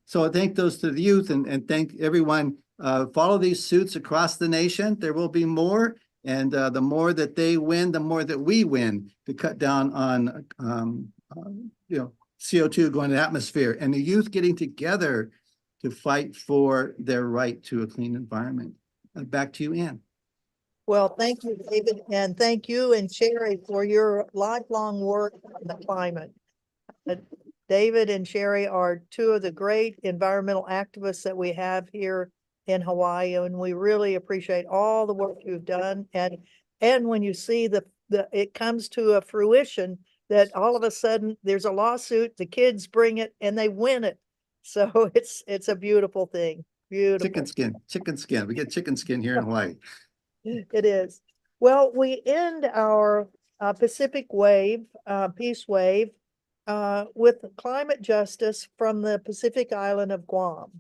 So I thank those to the youth and thank everyone. Follow these suits across the nation. There will be more, and the more that they win, the more that we win to cut down on CO2 going to the atmosphere, and the youth getting together to fight for their right to a clean environment. Back to you, Ann.
Well, thank you, David, and thank you and Sherry for your lifelong work on the climate. David and Sherry are two of the great environmental activists that we have here in Hawaii, and we really appreciate all the work you've done. And when you see it comes to a fruition that all of a sudden there's a lawsuit, the kids bring it and they win it. So it's a beautiful thing. Beautiful.
Chicken skin. We get chicken skin here in Hawaii.
It is. Well, we end our Pacific Wave, Peace Wave, with climate justice from the Pacific island of Guam.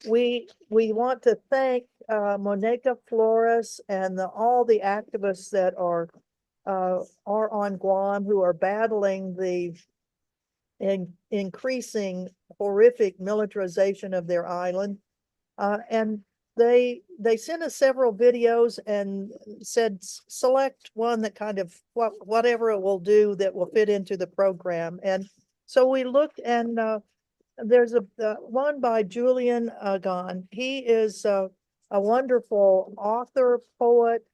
We want to thank Monica Flores and all the activists that are on Guam who are battling the increasing horrific militarization of their island. And they sent us several videos and said, select one that kind of whatever it will do that will fit into the program. And so we looked, and there's one by Julian Agon. He is a wonderful author, poet,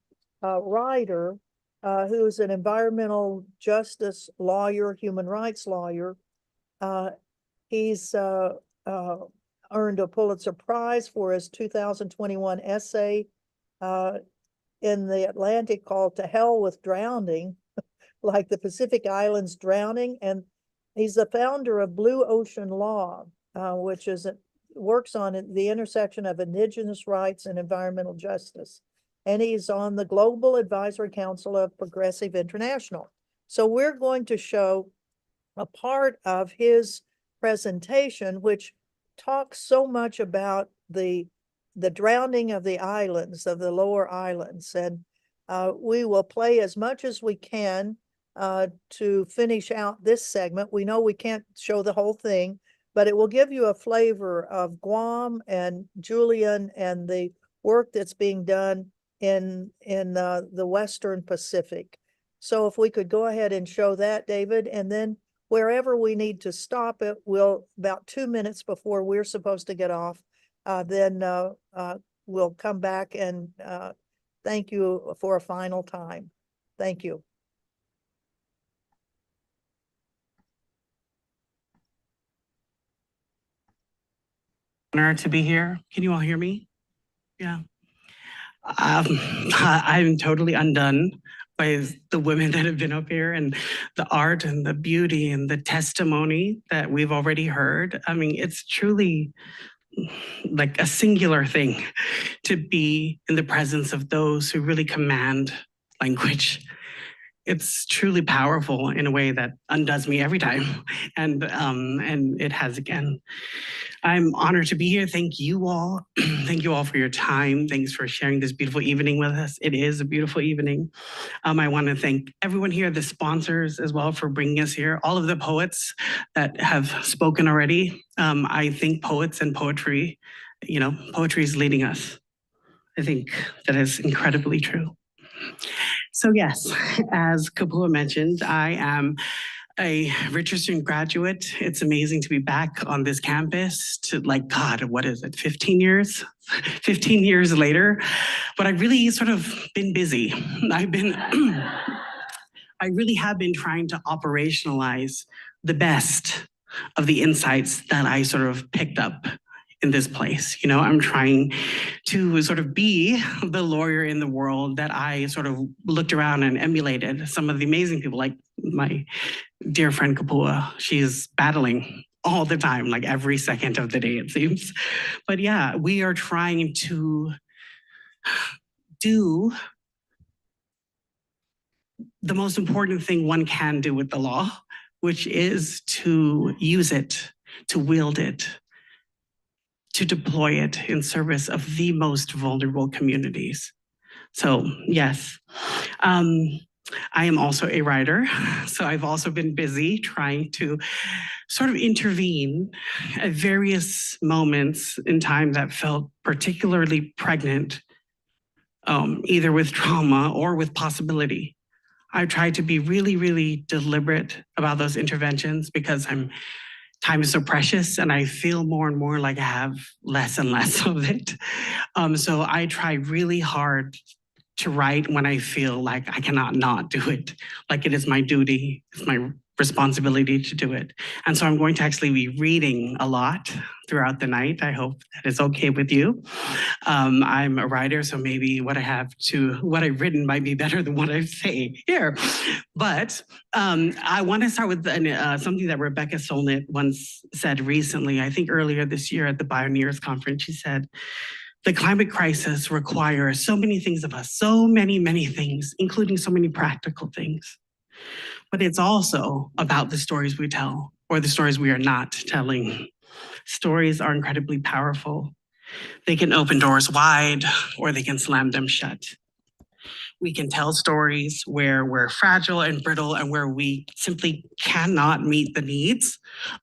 writer, who's an environmental justice lawyer, human rights lawyer. He's earned a Pulitzer Prize for his 2021 essay in the Atlantic called "To Hell with Drowning," like the Pacific Islands drowning. And he's the founder of Blue Ocean Law, which works on the intersection of indigenous rights and environmental justice. And he's on the Global Advisory Council of Progressive International. So we're going to show a part of his presentation, which talks so much about the drowning of the islands, of the lower islands. And we will play as much as we can to finish out this segment. We know we can't show the whole thing, but it will give you a flavor of Guam and Julian and the work that's being done in the Western Pacific. So if we could go ahead and show that, David, and then wherever we need to stop it, we'll about 2 minutes before we're supposed to get off, then we'll come back and thank you for a final time. Thank you.
Honor to be here. Can you all hear me? Yeah. I'm totally undone by the women that have been up here and the art and the beauty and the testimony that we've already heard. I mean, it's truly like a singular thing to be in the presence of those who really command language. It's truly powerful in a way that undoes me every time, and it has again. I'm honored to be here. Thank you all. Thank you all for your time. Thanks for sharing this beautiful evening with us. It is a beautiful evening. I want to thank everyone here, the sponsors as well, for bringing us here. All of the poets that have spoken already. I think poets and poetry, poetry is leading us. I think that is incredibly true. So yes, as Kapua mentioned, I am a Richardson graduate. It's amazing to be back on this campus to like, God, what is it, 15 years? 15 years later. But I've really sort of been busy. I've been, I really have been trying to operationalize the best of the insights that I sort of picked up in this place. You know, I'm trying to sort of be the lawyer in the world that I sort of looked around and emulated some of the amazing people like my dear friend Kapua. She's battling all the time, like every second of the day, it seems. But yeah, we are trying to do the most important thing one can do with the law, which is to use it, to wield it, to deploy it in service of the most vulnerable communities. So yes, I am also a writer. So I've also been busy trying to sort of intervene at various moments in time that felt particularly pregnant, either with trauma or with possibility. I tried to be really, really deliberate about those interventions because time is so precious and I feel more and more like I have less and less of it. So I try really hard to write when I feel like I cannot not do it. Like it is my duty, it's my responsibility to do it. And so I'm going to actually be reading a lot throughout the night. I hope that is okay with you. I'm a writer, so maybe what I've written might be better than what I say here. But I want to start with something that Rebecca Solnit once said recently, I think earlier this year at the Pioneers Conference. She said, the climate crisis requires so many things of us, so many, many things, including so many practical things. But it's also about the stories we tell or the stories we are not telling. Stories are incredibly powerful. They can open doors wide or they can slam them shut. We can tell stories where we're fragile and brittle and where we simply cannot meet the needs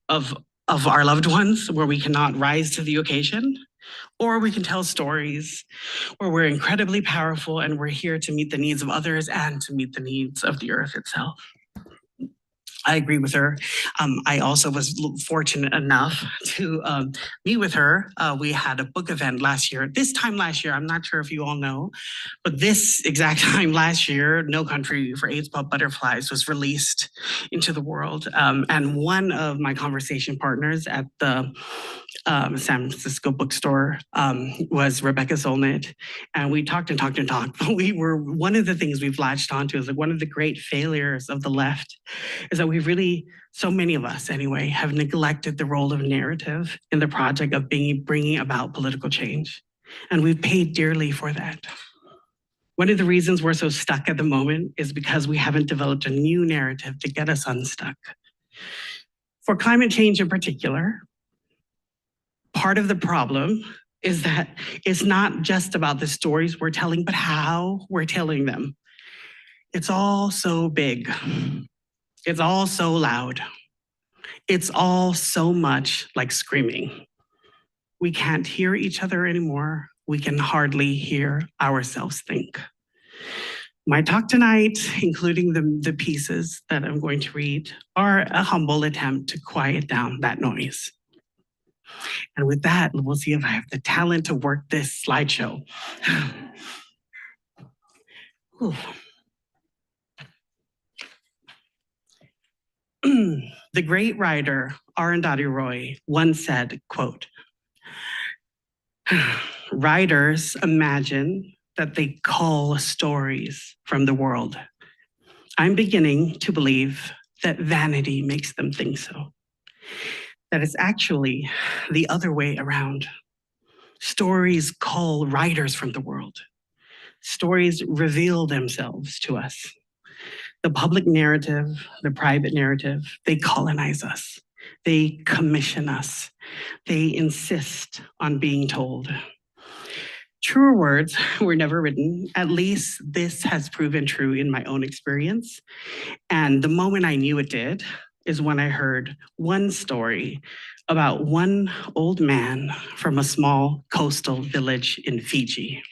of our loved ones, where we cannot rise to the occasion. Or we can tell stories where we're incredibly powerful and we're here to meet the needs of others and to meet the needs of the earth itself. I agree with her. I also was fortunate enough to meet with her. We had a book event last year. This time last year, I'm not sure if you all know, but this exact time last year, No Country for AIDS But Butterflies was released into the world. And one of my conversation partners at the San Francisco bookstore was Rebecca Solnit. And we talked and talked and talked. One of the things we've latched onto is like one of the great failures of the left is that we really, so many of us anyway, have neglected the role of narrative in the project of bringing about political change. And we've paid dearly for that. One of the reasons we're so stuck at the moment is because we haven't developed a new narrative to get us unstuck. For climate change in particular, part of the problem is that it's not just about the stories we're telling, but how we're telling them. It's all so big. It's all so loud. It's all so much like screaming. We can't hear each other anymore. We can hardly hear ourselves think. My talk tonight, including the pieces that I'm going to read, are a humble attempt to quiet down that noise. And with that, we'll see if I have the talent to work this slideshow. The great writer Arundhati Roy once said, quote, writers imagine that they cull stories from the world. I'm beginning to believe that vanity makes them think so. That it's actually the other way around. Stories cull writers from the world. Stories reveal themselves to us. The public narrative, the private narrative, they colonize us. They commission us. They insist on being told. Truer words were never written. At least this has proven true in my own experience. And the moment I knew it did is when I heard one story about one old man from a small coastal village in Fiji.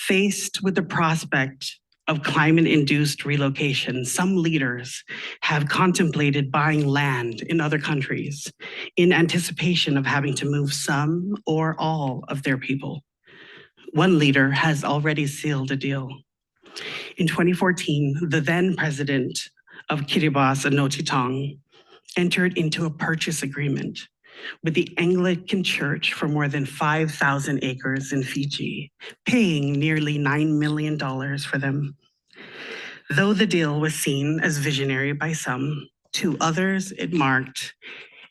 Faced with the prospect of climate-induced relocation, some leaders have contemplated buying land in other countries in anticipation of having to move some or all of their people. One leader has already sealed a deal. In 2014, the then president of Kiribati and Notitong entered into a purchase agreement with the Anglican Church for more than 5,000 acres in Fiji, paying nearly $9 million for them. Though the deal was seen as visionary by some, to others it marked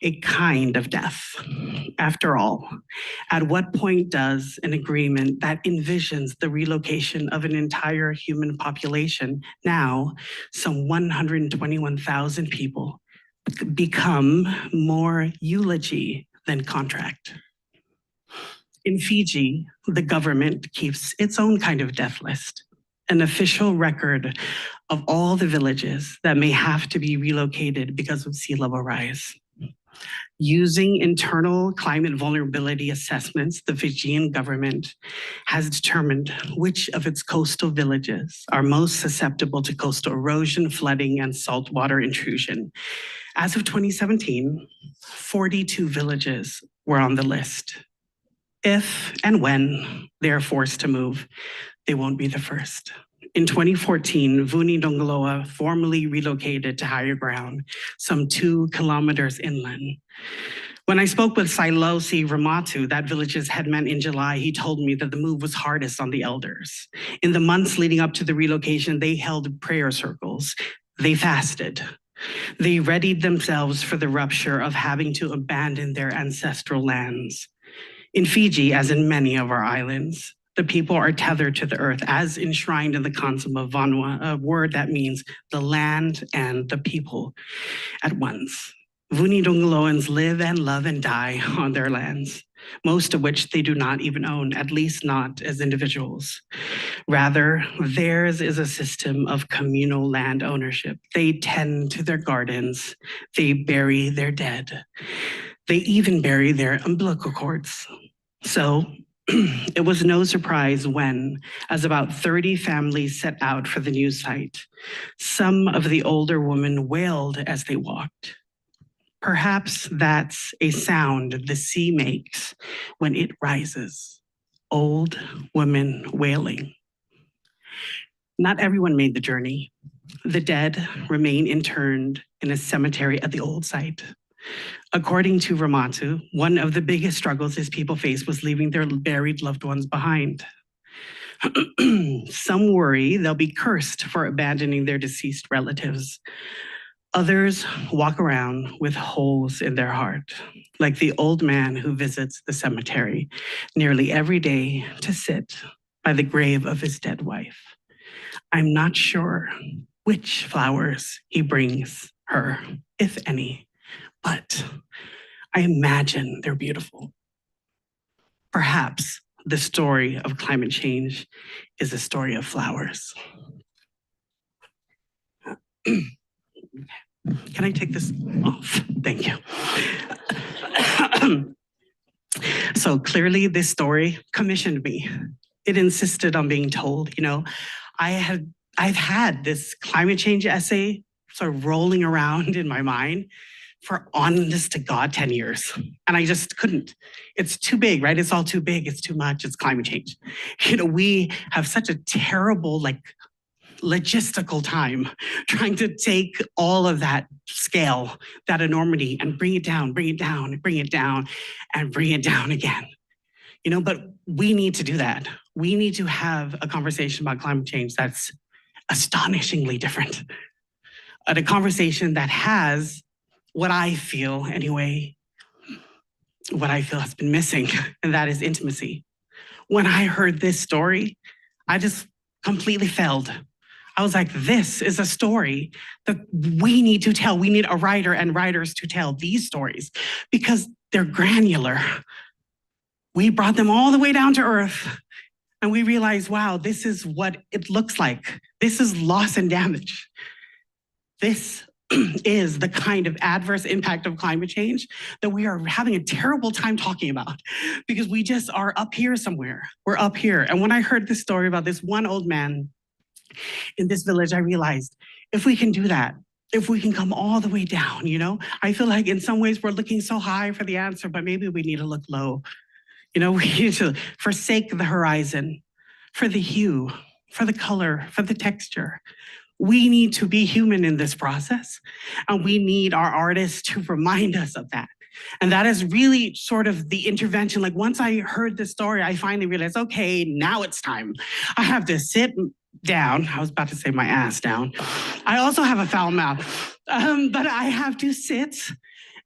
a kind of death. After all, at what point does an agreement that envisions the relocation of an entire human population, now some 121,000 people, become more eulogy than contract? In Fiji, the government keeps its own kind of death list, an official record of all the villages that may have to be relocated because of sea level rise. Using internal climate vulnerability assessments, the Fijian government has determined which of its coastal villages are most susceptible to coastal erosion, flooding, and saltwater intrusion. As of 2017, 42 villages were on the list. If and when they are forced to move, they won't be the first. In 2014, Vuni Dongoloa formally relocated to higher ground, some 2 kilometers inland. When I spoke with Sailosi Ramatu, that village's headman in July, he told me that the move was hardest on the elders. In the months leading up to the relocation, they held prayer circles. They fasted. They readied themselves for the rupture of having to abandon their ancestral lands. In Fiji, as in many of our islands, the people are tethered to the earth, as enshrined in the concept of Vanua, a word that means the land and the people at once. Vuni Dongoloans live and love and die on their lands, most of which they do not even own, at least not as individuals. Rather, theirs is a system of communal land ownership. They tend to their gardens, they bury their dead. They even bury their umbilical cords. So, it was no surprise when, as about 30 families set out for the new site, some of the older women wailed as they walked. Perhaps that's a sound the sea makes when it rises. Old women wailing. Not everyone made the journey. The dead remain interned in a cemetery at the old site. According to Ramatu, one of the biggest struggles his people faced was leaving their buried loved ones behind. Some worry they'll be cursed for abandoning their deceased relatives. Others walk around with holes in their heart, like the old man who visits the cemetery nearly every day to sit by the grave of his dead wife. I'm not sure which flowers he brings her, if any, but I imagine they're beautiful. Perhaps the story of climate change is a story of flowers. Can I take this off? Thank you. So clearly this story commissioned me. It insisted on being told. You know, I've had this climate change essay sort of rolling around in my mind for honest to God 10 years. And I just couldn't. It's too big, right? It's all too big. It's too much. It's climate change. You know, we have such a terrible, logistical time trying to take all of that scale, that enormity, and bring it down, bring it down, bring it down, and bring it down again. You know, but we need to do that. We need to have a conversation about climate change that's astonishingly different. A conversation that has what I feel anyway, what I feel has been missing, and that is intimacy. When I heard this story, I just completely failed. I was like, this is a story that we need to tell. We need a writer and writers to tell these stories because they're granular. We brought them all the way down to earth and we realized, wow, this is what it looks like. This is loss and damage. This is the kind of adverse impact of climate change that we are having a terrible time talking about because we just are up here somewhere. We're up here. And when I heard this story about this one old man in this village, I realized if we can do that, if we can come all the way down, you know, I feel like in some ways we're looking so high for the answer, but maybe we need to look low. You know, we need to forsake the horizon for the hue, for the color, for the texture. We need to be human in this process, and we need our artists to remind us of that. And that is really sort of the intervention. Like once I heard the story, I finally realized, okay, now it's time. I have to sit down. I was about to say my ass down. I also have a foul mouth, but I have to sit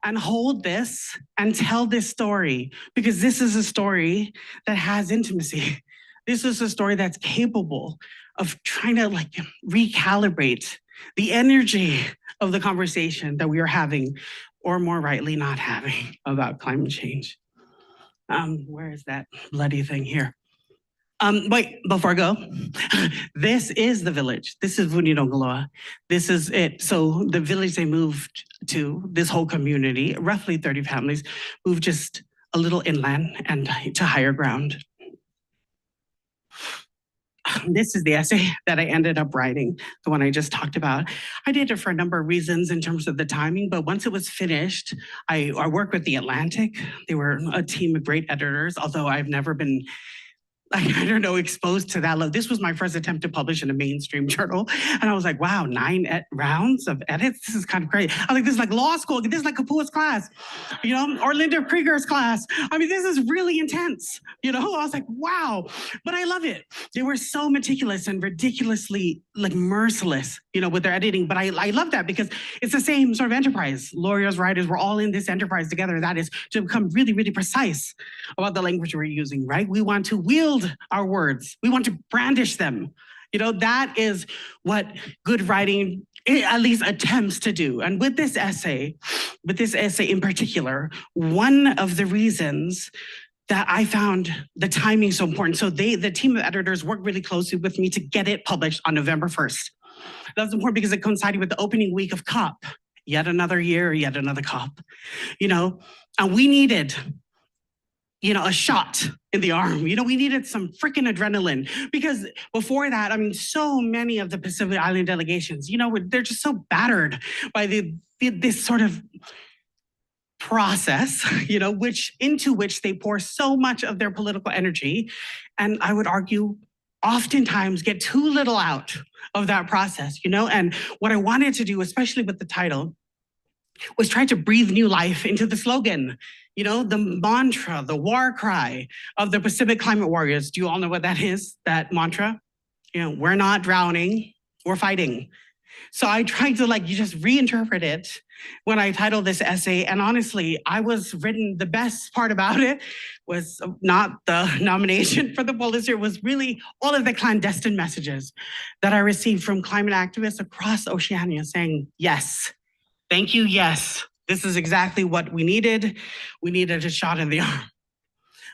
and hold this and tell this story because this is a story that has intimacy. This is a story that's capable of trying to like recalibrate the energy of the conversation that we are having, or more rightly not having, about climate change. Where is that bloody thing here? Wait, before I go, this is the village. This is Vunidongaloa. This is it. So the village they moved to, this whole community, roughly 30 families, moved just a little inland and to higher ground. This is the essay that I ended up writing, the one I just talked about. I did it for a number of reasons in terms of the timing, but once it was finished, I worked with The Atlantic. They were a team of great editors, although I've never been, I don't know, exposed to that level. This was my first attempt to publish in a mainstream journal. And I was like, wow, 9 rounds of edits? This is kind of great. I was like, this is like law school. This is like Kapua's class, you know, or Linda Krieger's class. I mean, this is really intense, you know? I was like, wow, but I love it. They were so meticulous and ridiculously like merciless, you know, with their editing. But I love that because it's the same sort of enterprise. Lawyers, writers, we're all in this enterprise together. That is to become really, really precise about the language we're using, right? We want to wield our words. We want to brandish them. You know, that is what good writing at least attempts to do. And with this essay in particular, one of the reasons that I found the timing so important. So the team of editors worked really closely with me to get it published on November 1st. That was important because it coincided with the opening week of COP. Yet another year, yet another COP. You know, and we needed, you know, a shot in the arm. You know, we needed some freaking adrenaline because before that, I mean, so many of the Pacific Island delegations, you know, they're just so battered by this sort of process, you know, into which they pour so much of their political energy. And I would argue oftentimes get too little out of that process, you know? And what I wanted to do, especially with the title, was try to breathe new life into the slogan, you know, the mantra, the war cry of the Pacific Climate Warriors. Do you all know what that is, that mantra? You know, we're not drowning, we're fighting. So I tried to like, you just reinterpret it when I titled this essay. And honestly, the best part about it was not the nomination for the Pulitzer, was really all of the clandestine messages that I received from climate activists across Oceania saying, yes, thank you, yes, this is exactly what we needed. We needed a shot in the arm.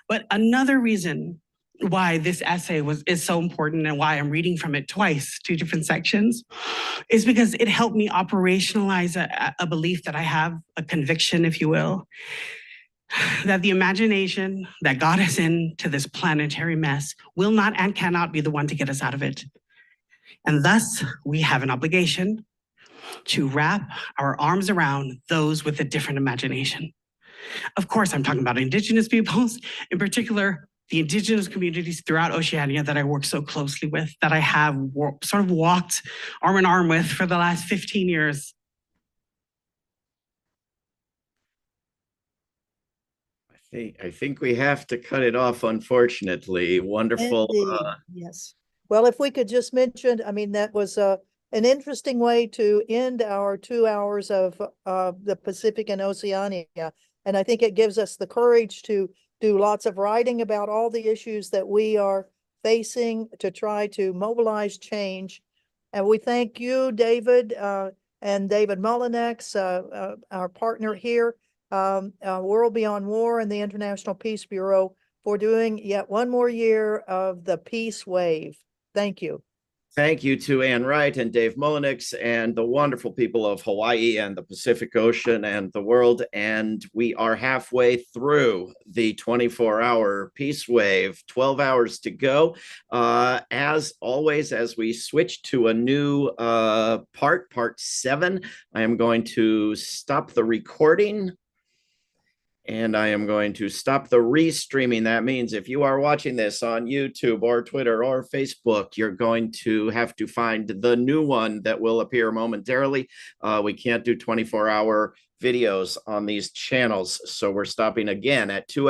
But another reason why this essay is so important and why I'm reading from it twice, 2 different sections, is because it helped me operationalize a belief that I have, a conviction, if you will, that the imagination that got us into this planetary mess will not and cannot be the one to get us out of it. And thus, we have an obligation to wrap our arms around those with a different imagination. Of course, I'm talking about Indigenous peoples, in particular, the Indigenous communities throughout Oceania that I work so closely with, that I have sort of walked arm in arm with for the last 15 years.
I think we have to cut it off, unfortunately. Wonderful.
Indeed, yes. Well, if we could just mention, I mean, that was an interesting way to end our 2 hours of the Pacific and Oceania. And I think it gives us the courage to do lots of writing about all the issues that we are facing to try to mobilize change. And we thank you, David, and David Mullinex, our partner here, World Beyond War and the International Peace Bureau, for doing yet one more year of the Peace Wave. Thank you.
Thank you to Ann Wright and Dave Mullenix and the wonderful people of Hawaii and the Pacific Ocean and the world. And we are halfway through the 24-hour Peace Wave, 12 hours to go. As always, as we switch to a new part 7, I am going to stop the recording. And I am going to stop the restreaming. That means if you are watching this on YouTube or Twitter or Facebook, you're going to have to find the new one that will appear momentarily. We can't do 24-hour videos on these channels, so we're stopping again at 2